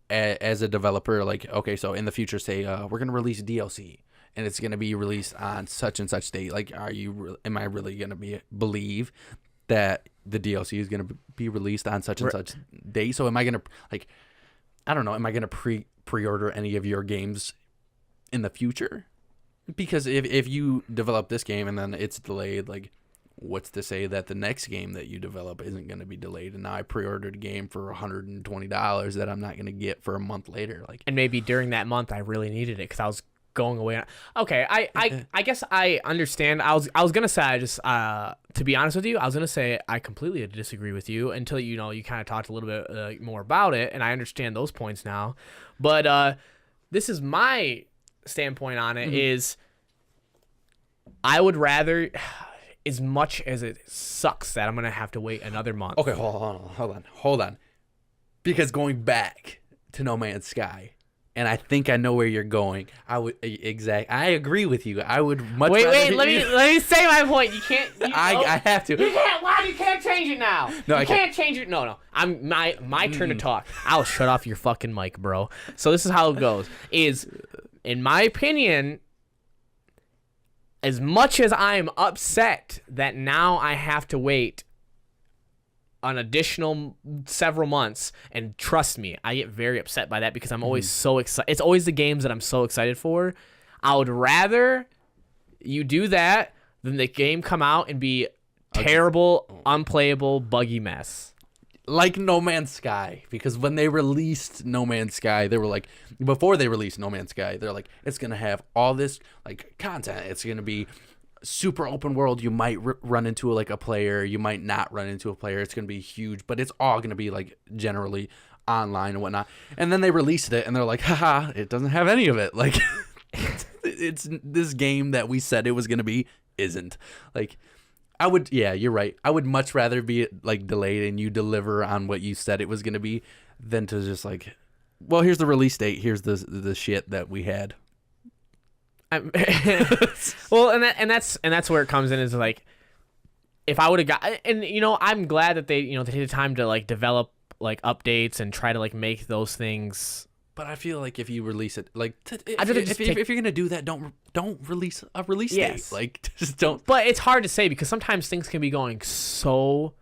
as a developer. Like, okay, so in the future, say we're gonna release DLC and it's gonna be released on such and such date. Like, am I really gonna believe that the DLC is going to be released on such and such date? So am I going to, like, I don't know, am I going to pre-order any of your games in the future? Because if you develop this game and then it's delayed, like, what's to say that the next game that you develop isn't going to be delayed? And now I pre-ordered a game for $120 that I'm not going to get for a month later. Like, and maybe during that month I really needed it because I was going away. Okay, I guess I understand. I was gonna say, I just to be honest with you, I was gonna say I completely disagree with you until you kind of talked a little bit more about it, and I understand those points now. But this is my standpoint on it. Is I would rather, as much as it sucks that I'm gonna have to wait another month. Okay, hold on, because going back to No Man's Sky. And I think I know where you're going. I agree with you. I would much rather. Wait. Let me say my point. You can't. I have to. You can't. Why you can't change it now? No, you can't change it. No. I'm my turn to talk. I'll shut off your fucking mic, bro. So this is how it goes. Is, in my opinion, as much as I am upset that now I have to wait an additional several months, and trust me, I get very upset by that because I'm always so excited. It's always the games that I'm so excited for. I would rather you do that than the game come out and be terrible, unplayable, buggy mess. Like No Man's Sky, because when they released No Man's Sky, they were like, before they released No Man's Sky, they're like, it's gonna have all this like content. It's gonna be super open world. You might run into like a player, you might not run into a player. It's gonna be huge, but it's all gonna be like generally online and whatnot. And then they released it and they're like, haha, it doesn't have any of it. Like, it's this game that we said it was gonna be isn't. Like, you're right, I would much rather be like delayed and you deliver on what you said it was gonna be than to just like, well, here's the release date, here's the shit that we had. Well, and that's where it comes in, is like, if I would have got, and I'm glad that they they take the time to like develop like updates and try to like make those things. But I feel like if you release it, like, if you're gonna do that, don't release a release date. Like, just don't. But it's hard to say because sometimes things can be going so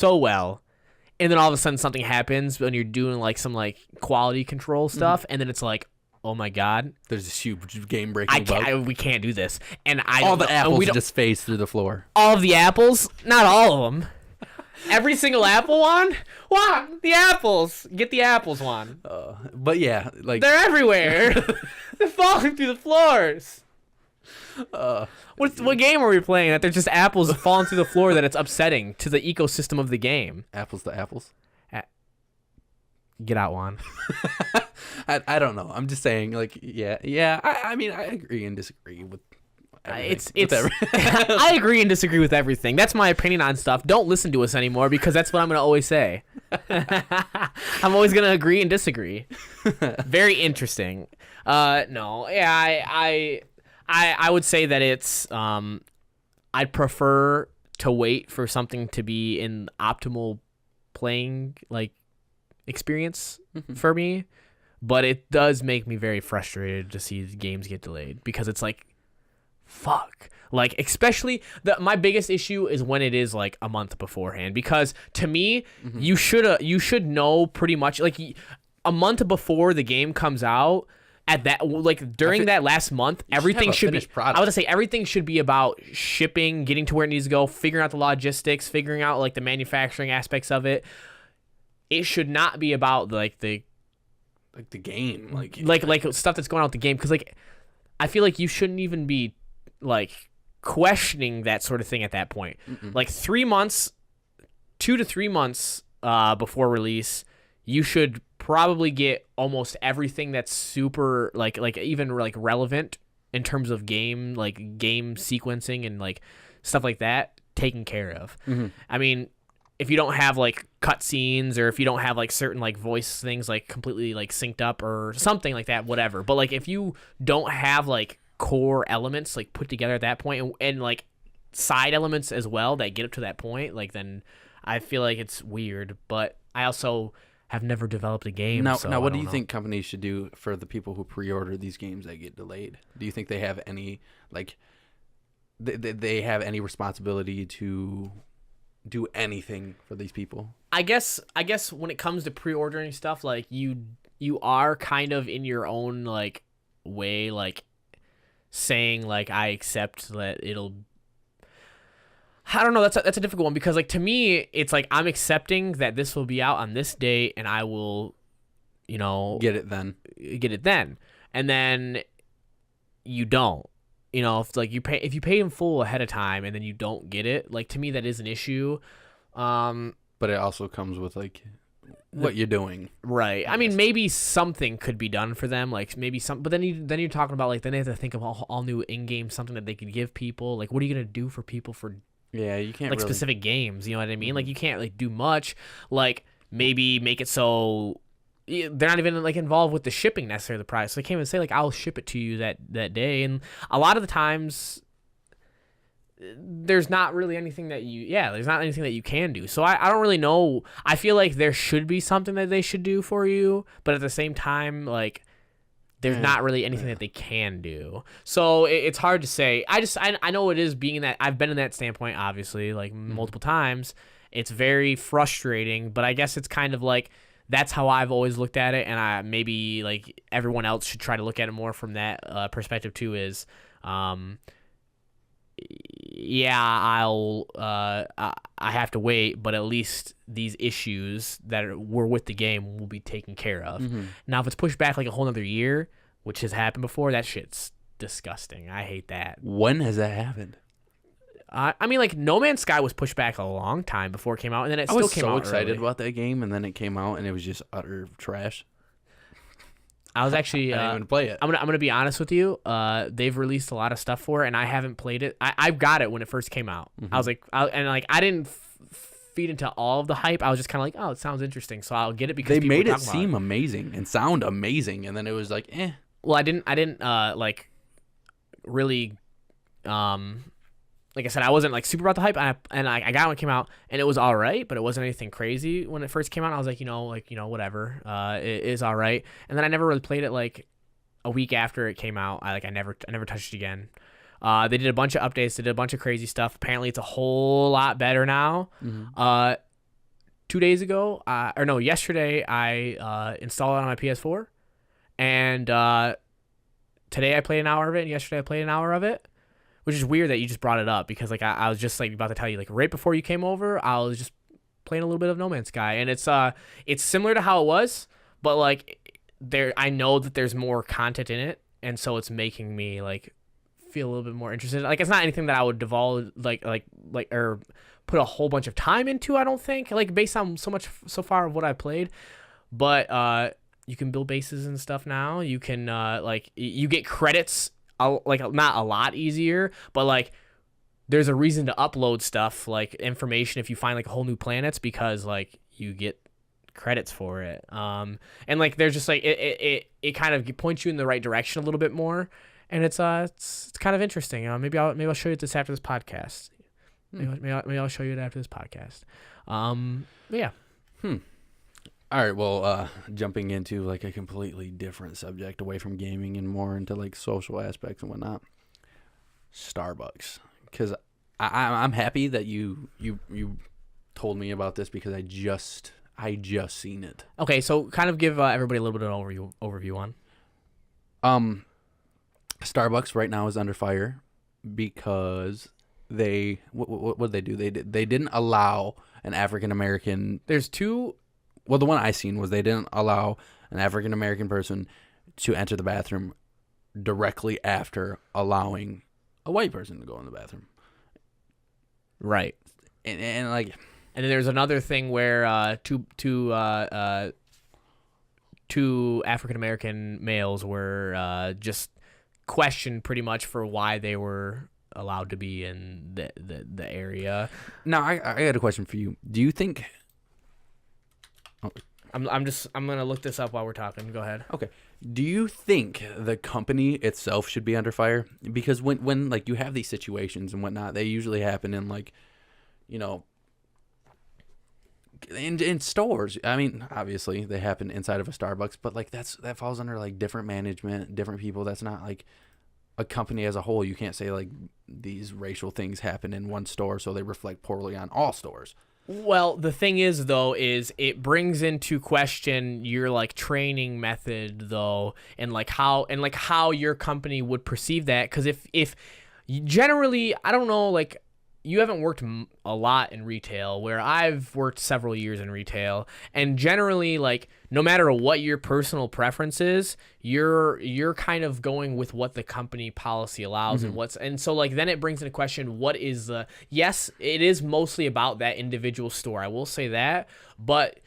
well, and then all of a sudden something happens when you're doing like some like quality control stuff, and then it's like, oh my god, there's this huge game breaking bug. We can't do this, and all the apples just phase through the floor. All of the apples, not all of them. Every single apple one? What? The apples. Get the apples one. But yeah, like, they're everywhere. They're falling through the floors. What game are we playing that there's just apples falling through the floor that it's upsetting to the ecosystem of the game? Apples to apples. Get out, Juan. I don't know. I'm just saying, like, yeah. I mean, I agree and disagree with everything. I agree and disagree with everything. That's my opinion on stuff. Don't listen to us anymore because that's what I'm going to always say. I'm always going to agree and disagree. Very interesting. No, yeah, I would say that it's I'd prefer to wait for something to be in optimal playing like experience for me, but it does make me very frustrated to see games get delayed because it's like, fuck. Like, especially my biggest issue is when it is like a month beforehand, because to me, you should know pretty much like a month before the game comes out. At that, like during that last month, everything should be. I would say everything should be about shipping, getting to where it needs to go, figuring out the logistics, figuring out like the manufacturing aspects of it. It should not be about like the game, like stuff that's going on with the game. Because like, I feel like you shouldn't even be like questioning that sort of thing at that point. Like 3 months, 2 to 3 months before release, you should probably get almost everything that's super like even like relevant in terms of game sequencing and like stuff like that taken care of. I mean, if you don't have like cutscenes or if you don't have like certain like voice things like completely like synced up or something like that, whatever. But like if you don't have like core elements like put together at that point and like side elements as well that get up to that point, like then I feel like it's weird. But I also have never developed a game. Now, so what do you think companies should do for the people who pre-order these games that get delayed? Do you think they have any like they have any responsibility to do anything for these people? I guess when it comes to pre-ordering stuff, like you are kind of in your own like way, like saying like I accept that it'll. I don't know. That's a difficult one because like to me, it's like I'm accepting that this will be out on this date, and I will, get it then, and then you don't. If like you pay in full ahead of time and then you don't get it, like to me that is an issue. But it also comes with like what you're doing, right? I mean, maybe something could be done for them, like maybe some. But then you're talking about like then they have to think of all new in-game something that they could give people. Like, what are you gonna do for people for? Yeah, you can't like really... specific games. You know what I mean? Like you can't like do much. Like maybe make it so they're not even like involved with the shipping necessarily the price. So they can't even say like I'll ship it to you that day. And a lot of the times there's not really anything that there's not anything that you can do. So I don't really know. I feel like there should be something that they should do for you, but at the same time like there's not really anything that they can do. So it's hard to say. I know it is being that I've been in that standpoint, obviously, like multiple times. It's very frustrating, but I guess it's kind of like that's how I've always looked at it. And maybe like everyone else should try to look at it more from that perspective too is, I have to wait, but at least these issues that were with the game will be taken care of. Now, if it's pushed back like a whole nother year, which has happened before, that shit's disgusting. I hate that. When has that happened? I mean, like No Man's Sky was pushed back a long time before it came out, and then it still came out. I was so excited early. about that game, and then it came out, and it was just utter trash. I was actually I didn't even play it. I'm gonna be honest with you. They've released a lot of stuff for it, and I haven't played it. I got it when it first came out. I was like, I didn't feed into all of the hype. I was just kind of like, oh, it sounds interesting, so I'll get it because they made it seem amazing and sound amazing, and then it was like, eh. Well, I didn't like really like I said, I wasn't like super about the hype, and I got it when it came out, and it was all right, but it wasn't anything crazy when it first came out. I was like, whatever, it is all right. And then I never really played it like a week after it came out. I never touched it again. They did a bunch of updates. They did a bunch of crazy stuff. Apparently, it's a whole lot better now. 2 days ago, yesterday, I installed it on my PS4, and today I played an hour of it, and yesterday I played an hour of it. Which is weird that you just brought it up because like I was just like about to tell you like right before you came over I was just playing a little bit of No Man's Sky, and it's similar to how it was, but like I know that there's more content in it, and so it's making me like feel a little bit more interested. Like it's not anything that I would divulge like or put a whole bunch of time into. I don't think like based on so far of what I played, but you can build bases and stuff now. You can like you get credits. Like not a lot easier, but like there's a reason to upload stuff like information if you find like a whole new planets because like you get credits for it. And like there's just like it kind of points you in the right direction a little bit more, and it's kind of interesting. Maybe I'll show you this after this podcast. Maybe I'll show you it after this podcast. But yeah. All right, well, jumping into like a completely different subject away from gaming and more into like social aspects and whatnot. Starbucks, because I'm happy that you told me about this because I just seen it. Okay, so kind of give everybody a little bit of an overview on. Starbucks right now is under fire because they what did they do? They didn't allow an African American. There's two. Well, the one I seen was they didn't allow an African American person to enter the bathroom directly after allowing a white person to go in the bathroom. Right. And like, and then there's another thing where two African American males were just questioned pretty much for why they were allowed to be in the area. Now I got a question for you. Do you think? I'm gonna look this up while we're talking. Go ahead. Okay. Do you think the company itself should be under fire? Because when like you have these situations and whatnot, they usually happen in like, you know, in stores. I mean, obviously they happen inside of a Starbucks, but like that falls under like different management, different people. That's not like a company as a whole. You can't say like these racial things happen in one store, so they reflect poorly on all stores. Well, the thing is, though, is it brings into question your like training method, though, and like how your company would perceive that. Because if generally, I don't know, like you haven't worked a lot in retail, where I've worked several years in retail, and generally, like no matter what your personal preference is, you're kind of going with what the company policy allows. And so like then it brings into question what is the yes, it is mostly about that individual store. I will say that, but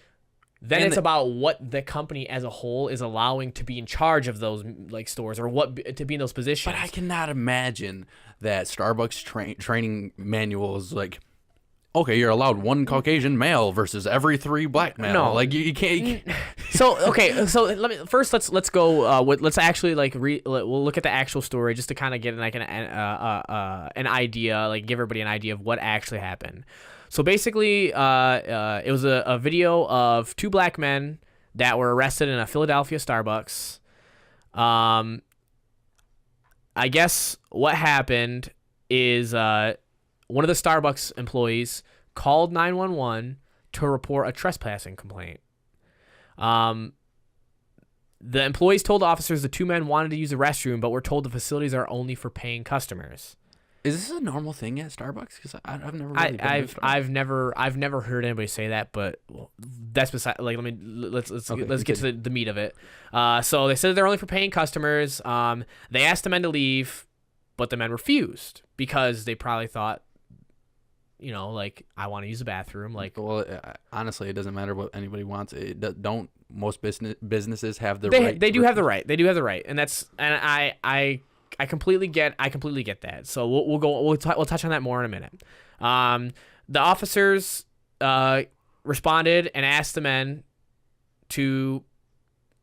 then it's about what the company as a whole is allowing to be in charge of those like stores or what to be in those positions. But I cannot imagine that Starbucks training manual is like, okay, you're allowed one Caucasian male versus every 3 black male. No, like you can't. So okay, so let's go. Let's actually like we'll look at the actual story just to kind of get like an idea, like give everybody an idea of what actually happened. So basically, it was a video of 2 black men that were arrested in a Philadelphia Starbucks. I guess what happened is one of the Starbucks employees called 911 to report a trespassing complaint. The employees told officers the 2 men wanted to use the restroom, but were told the facilities are only for paying customers. Is this a normal thing at Starbucks? Because I've never really been to Starbucks. I've never heard anybody say that, but that's beside. Like, let's get to the meat of it. So they said they're only for paying customers. They asked the men to leave, but the men refused because they probably thought, you know, like I want to use the bathroom. Like, well, honestly, it doesn't matter what anybody wants. Don't most businesses have the right? They do have the right. They do have the right, and I completely get that. So we'll touch on that more in a minute. The officers responded and asked the men to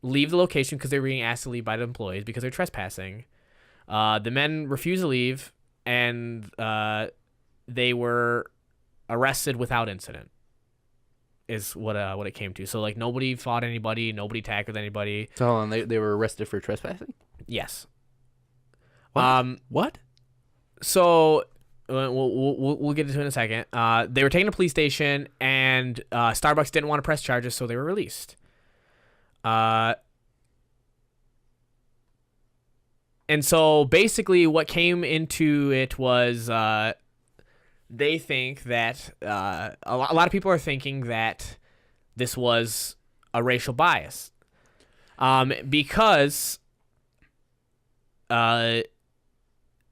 leave the location because they were being asked to leave by the employees because they're trespassing. The men refused to leave, and they were arrested without incident. Is what it came to. So like nobody fought anybody, nobody tackled anybody. So hold on, they were arrested for trespassing? Yes. What? So we'll get into it in a second. They were taken to the police station, and Starbucks didn't want to press charges, so they were released. And so basically, what came into it was they think that a lot of people are thinking that this was a racial bias, because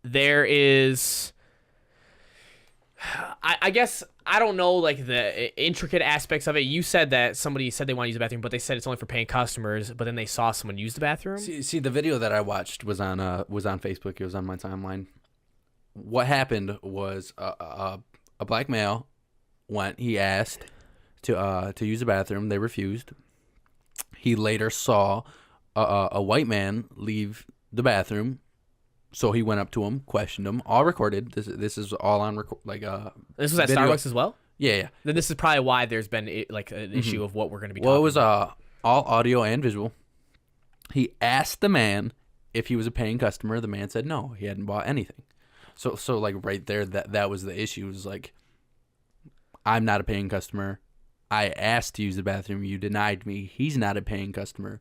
there is, I guess, I don't know, like the intricate aspects of it. You said that somebody said they want to use the bathroom, but they said it's only for paying customers. But then they saw someone use the bathroom. See, the video that I watched was on Facebook. It was on my timeline. What happened was a black male went. He asked to use the bathroom. They refused. He later saw a white man leave the bathroom. So he went up to him, questioned him, all recorded. This is all on This was at video. Starbucks as well? Yeah. Then this is probably why there's been like an issue of what we're going to be talking Well, it was about. all audio and visual. He asked the man if he was a paying customer. The man said no, he hadn't bought anything. So like right there, that was the issue. It was like, I'm not a paying customer. I asked to use the bathroom. You denied me. He's not a paying customer.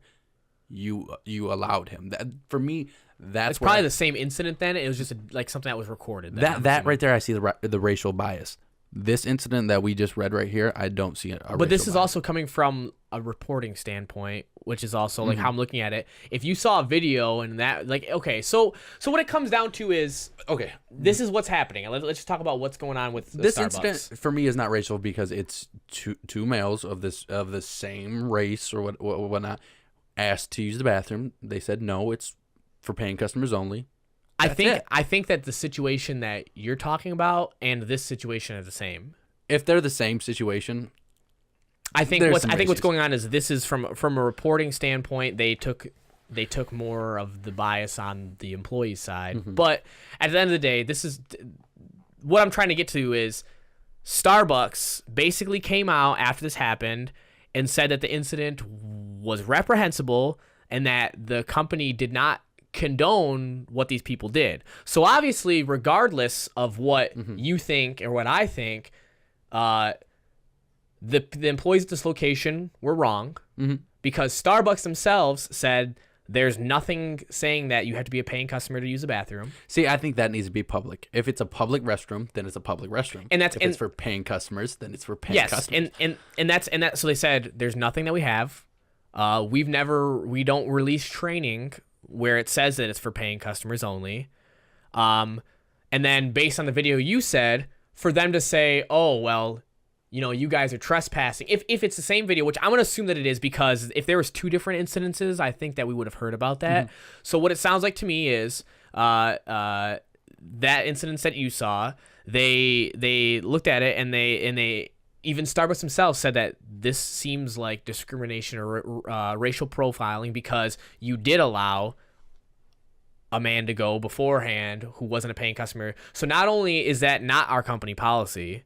You allowed him. That for me, It's probably the same incident then. It was just like something that was recorded. That right there, I see the racial bias. This incident that we just read right here, I don't see it. But this is also coming from a reporting standpoint, which is also like how I'm looking at it. If you saw a video and that, like, okay, so what it comes down to is, okay, this is what's happening. Let's just talk about what's going on with this Starbucks. incident. For me, is not racial because it's two males of the same race or whatnot asked to use the bathroom. They said no, it's for paying customers only. I think that the situation that you're talking about and this situation are the same. If they're the same situation, I think what's going on is this is from a reporting standpoint. They took more of the bias on the employee side, but at the end of the day, this is what I'm trying to get to is Starbucks basically came out after this happened and said that the incident was reprehensible and that the company did not condone what these people did. So obviously, regardless of what you think or what I think, the employees at this location were wrong because Starbucks themselves said there's nothing saying that you have to be a paying customer to use a bathroom. See, I think that needs to be public. If it's a public restroom, then it's a public restroom. And if it's for paying customers, then it's for paying customers. and that's so they said there's nothing that we have. We don't release training where it says that it's for paying customers only. And then based on the video you said, for them to say, oh, well, you guys are trespassing. If it's the same video, which I'm going to assume that it is because if there was two different incidences, I think that we would have heard about that. So what it sounds like to me is that incident that you saw, they looked at it and they even Starbucks themselves said that this seems like discrimination or racial profiling because you did allow a man to go beforehand who wasn't a paying customer. So not only is that not our company policy,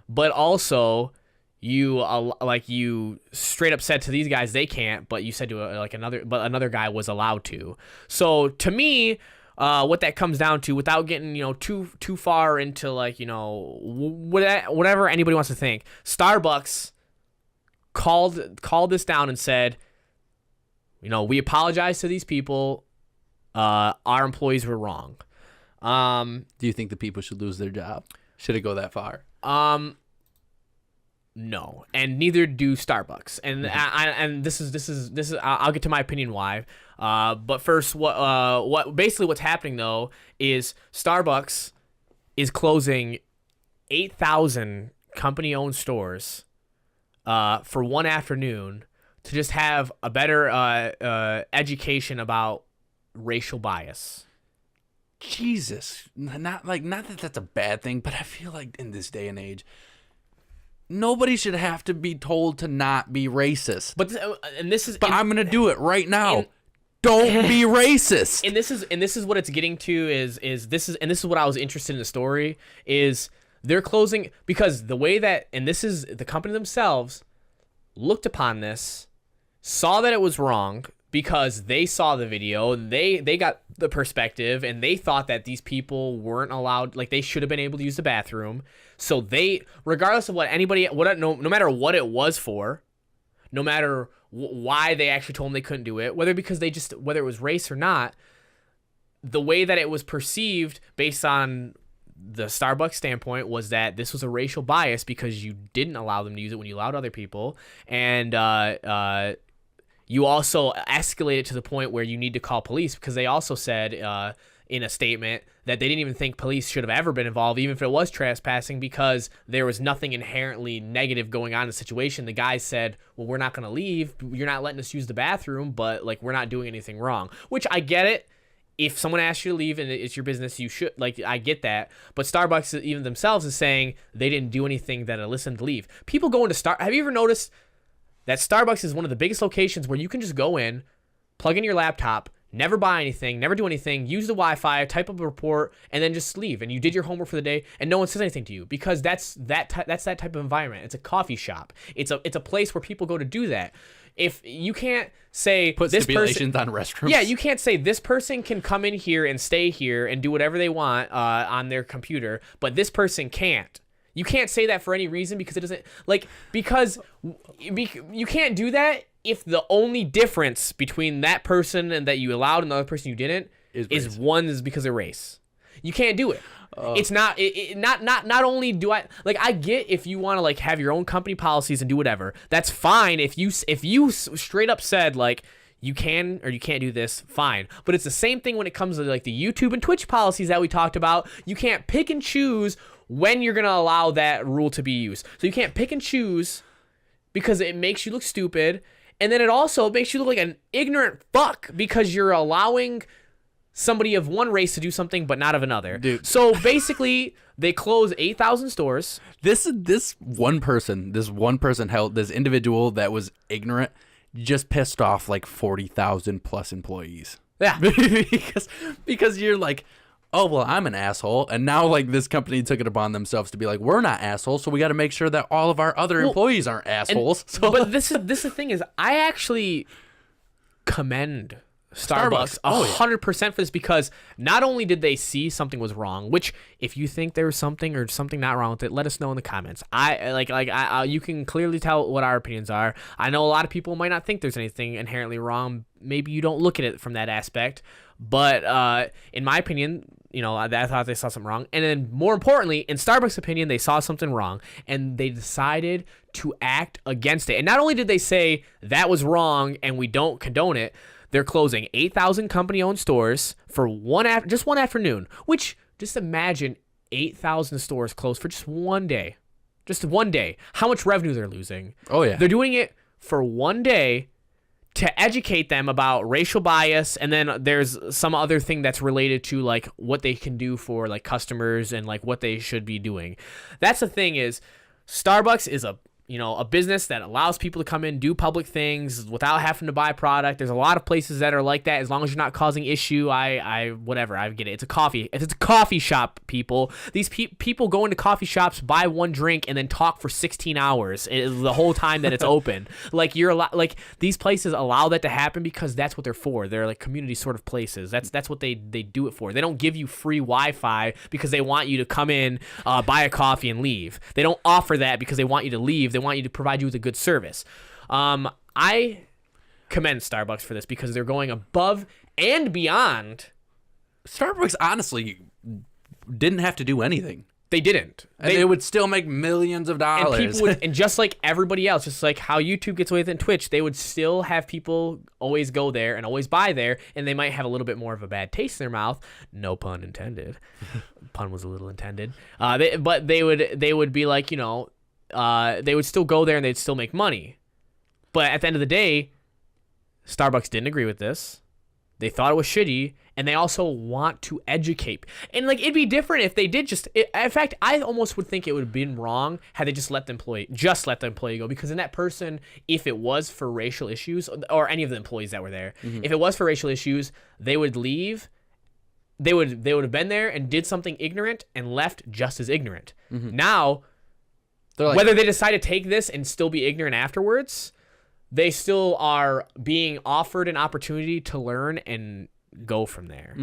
but also you straight up said to these guys they can't, but you said to another guy was allowed to. So to me, what that comes down to, without getting too far into whatever anybody wants to think, Starbucks called this down and said, we apologize to these people. Our employees were wrong. Do you think the people should lose their job? Should it go that far? No, and neither do Starbucks. And and this is I'll get to my opinion why. But first, what's happening though is Starbucks is closing 8,000 company-owned stores for one afternoon to just have a better education about racial bias. Jesus, not that that's a bad thing, but I feel like in this day and age, nobody should have to be told to not be racist. But I'm gonna do it right now. Don't be racist. And this is what it's getting to is what I was interested in the story is they're closing because the way that, and this is the company themselves looked upon this, saw that it was wrong because they saw the video, they got the perspective, and they thought that these people weren't allowed, like they should have been able to use the bathroom. So they, regardless of no matter what it was for, no matter why they actually told them they couldn't do it, whether it was race or not, the way that it was perceived based on the Starbucks standpoint was that this was a racial bias because you didn't allow them to use it when you allowed other people. And you also escalated to the point where you need to call police because they also said in a statement that they didn't even think police should have ever been involved, even if it was trespassing, because there was nothing inherently negative going on in the situation. The guys said, well, we're not going to leave. You're not letting us use the bathroom, but we're not doing anything wrong, which I get it. If someone asks you to leave and it's your business, you should, I get that. But Starbucks, even themselves, is saying they didn't do anything that elicited them to leave. People go into have you ever noticed that Starbucks is one of the biggest locations where you can just go in, plug in your laptop, never buy anything, never do anything, use the Wi-Fi, type up a report, and then just leave. And you did your homework for the day, and no one says anything to you because that's that type of environment. It's a coffee shop. It's a place where people go to do that. If you can't say Put this stipulations person, on restrooms. yeah, you can't say this person can come in here and stay here and do whatever they want on their computer, but this person can't. You can't say that for any reason because it doesn't because you can't do that if the only difference between that person and that you allowed and the other person you didn't is one is because of race. You can't do it. It's not not only do I get if you want to like have your own company policies and do whatever. That's fine if you straight up said like you can or you can't do this, fine. But it's the same thing when it comes to like the YouTube and Twitch policies that we talked about. You can't pick and choose when you're going to allow that rule to be used. So you can't pick and choose because it makes you look stupid. And then it also makes you look like an ignorant fuck because you're allowing somebody of one race to do something but not of another. Dude. So basically, they close 8,000 stores. This one person held this individual that was ignorant just pissed off like 40,000 plus employees. Yeah. because you're like, oh, well, I'm an asshole. And now, like, this company took it upon themselves to be like, we're not assholes, so we got to make sure that all of our other employees aren't assholes. But this is the thing is, I actually commend Starbucks 100% for this because not only did they see something was wrong, which if you think there was something or something not wrong with it, let us know in the comments. You can clearly tell what our opinions are. I know a lot of people might not think there's anything inherently wrong. Maybe you don't look at it from that aspect. But in my opinion, I thought they saw something wrong. And then more importantly, in Starbucks' opinion, they saw something wrong and they decided to act against it. And not only did they say that was wrong and we don't condone it, they're closing 8,000 company-owned stores for just one afternoon, which just imagine 8,000 stores closed for just one day. Just one day. How much revenue they're losing. Oh, yeah. They're doing it for one day to educate them about racial bias, and then there's some other thing that's related to like what they can do for like customers and like what they should be doing. That's the thing is Starbucks is a business that allows people to come in, do public things without having to buy product. There's a lot of places that are like that. As long as you're not causing issue, I get it. It's a coffee shop, people. These people go into coffee shops, buy one drink, and then talk for 16 hours the whole time that it's open. Like these places allow that to happen because that's what they're for. They're like community sort of places. That's what they do it for. They don't give you free Wi-Fi because they want you to come in, buy a coffee, and leave. They don't offer that because they want you to leave. They want you to provide you with a good service. I commend Starbucks for this because they're going above and beyond. Starbucks honestly didn't have to do anything. They didn't. They would still make millions of dollars. And people and just like everybody else, just like how YouTube gets away with it in Twitch, they would still have people always go there and always buy there, and they might have a little bit more of a bad taste in their mouth. No pun intended. Pun was a little intended. But they would be like, they would still go there and they'd still make money. But at the end of the day, Starbucks didn't agree with this. They thought it was shitty, and they also want to educate. And like it'd be different if they did in fact, I almost would think it would have been wrong had they just let the employee go, because then that person, if it was for racial issues, or any of the employees that were there, if it was for racial issues, they would leave. They would have been there and did something ignorant and left just as ignorant. Now, whether they decide to take this and still be ignorant afterwards, they still are being offered an opportunity to learn and go from there.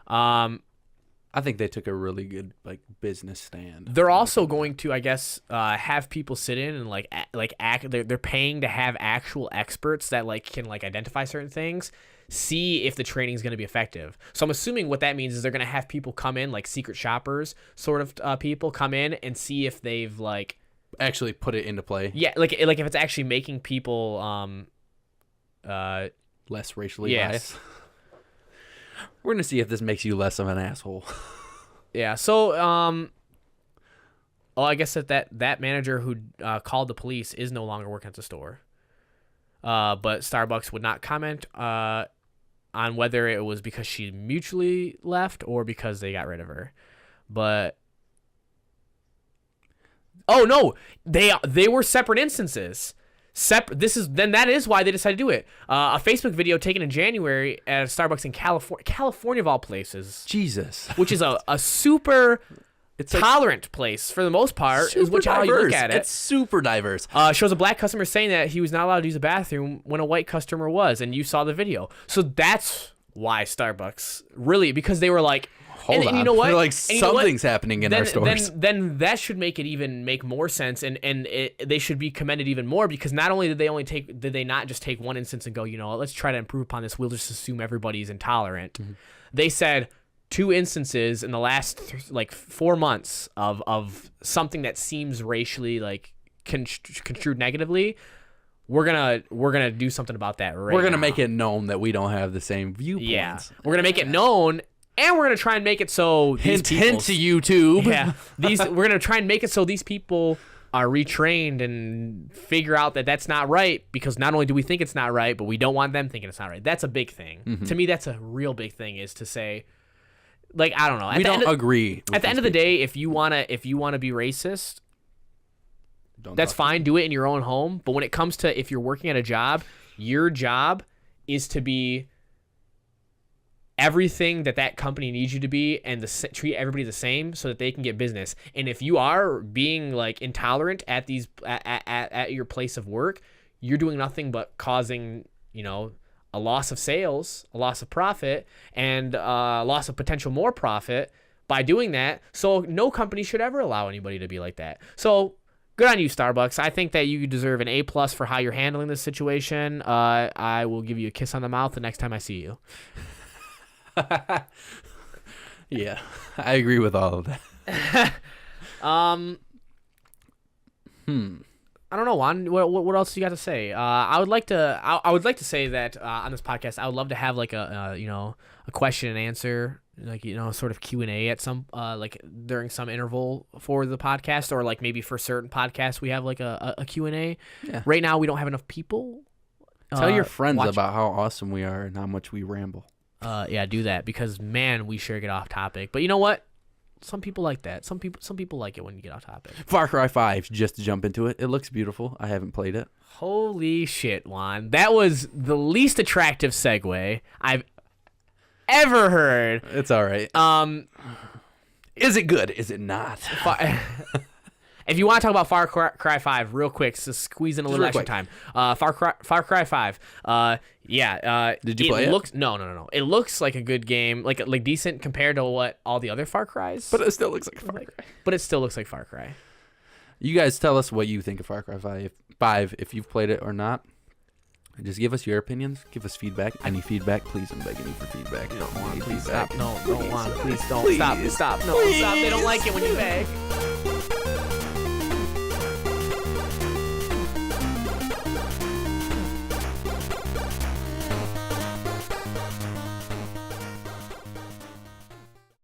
I think they took a really good business stand. They're also going to, I guess, have people sit in and act. They're paying to have actual experts that can identify certain things, see if the training is going to be effective. So I'm assuming what that means is they're going to have people come in, like secret shoppers sort of people come in and see if they've actually put it into play. Yeah, like if it's actually making people less racially biased. We're gonna see if this makes you less of an asshole. Yeah. So I guess that manager who called the police is no longer working at the store. But Starbucks would not comment on whether it was because she mutually left or because they got rid of her. But oh no, they were separate instances. That is why they decided to do it. A Facebook video taken in January at a Starbucks in California of all places, Jesus. which is a super tolerant place for the most part, is how you look at it. It's super diverse. Shows a black customer saying that he was not allowed to use the bathroom when a white customer was, and you saw the video. So that's why Starbucks really, because they were like, Hold on. You know what? Like something's happening in our stores. Then that should make it even make more sense, and they should be commended even more, because not only did they not just take one instance and go, you know, let's try to improve upon this, we'll just assume everybody's intolerant. Mm-hmm. They said 2 instances in the last 4 months of something that seems racially like construed negatively. We're gonna do something about that. We're gonna make it known that we don't have the same viewpoints. Yeah, we're gonna make it known. And we're gonna try and make it so hint to YouTube. Yeah, we're gonna try and make it so these people are retrained and figure out that that's not right, because not only do we think it's not right, but we don't want them thinking it's not right. That's a big thing. Mm-hmm. To me, that's a real big thing, is to say, like, I don't know. We don't agree. At the end of the day, if you wanna be racist, that's fine. Do it in your own home. But when it comes to if you're working at a job, your job is to be everything that company needs you to be, and treat everybody the same so that they can get business. And if you are being like intolerant at your place of work, you're doing nothing but causing, you know, a loss of sales, a loss of profit, and a loss of potential more profit by doing that. So no company should ever allow anybody to be like that. So good on you, Starbucks. I think that you deserve an A+ for how you're handling this situation. I will give you a kiss on the mouth the next time I see you. Yeah, I agree with all of that. I don't know, Juan. What else you got to say? I would like to say that on this podcast, I would love to have like a question and answer, like, you know, sort of Q&A at some like during some interval for the podcast, or like maybe for certain podcasts we have like a Q&A. Yeah. Right now we don't have enough people. Tell your friends about how awesome we are and how much we ramble. Yeah, do that, because man, we sure get off topic. But you know what? Some people like that. Some people like it when you get off topic. Far Cry 5, just to jump into it. It looks beautiful. I haven't played it. Holy shit, Juan. That was the least attractive segue I've ever heard. It's all right. Is it good? Is it not? If you want to talk about Far Cry 5 real quick, so squeeze in a little extra time. Far Cry 5. Did you play it? No. It looks like a good game, like decent compared to what all the other Far Cries. But it still looks like Far Cry. But it still looks like Far Cry. You guys tell us what you think of Far Cry 5, if you've played it or not. Just give us your opinions. Give us feedback. Any feedback, please. I'm begging you for feedback. Please stop. No, Juan, please don't. Stop. No, stop. They don't like it when you beg.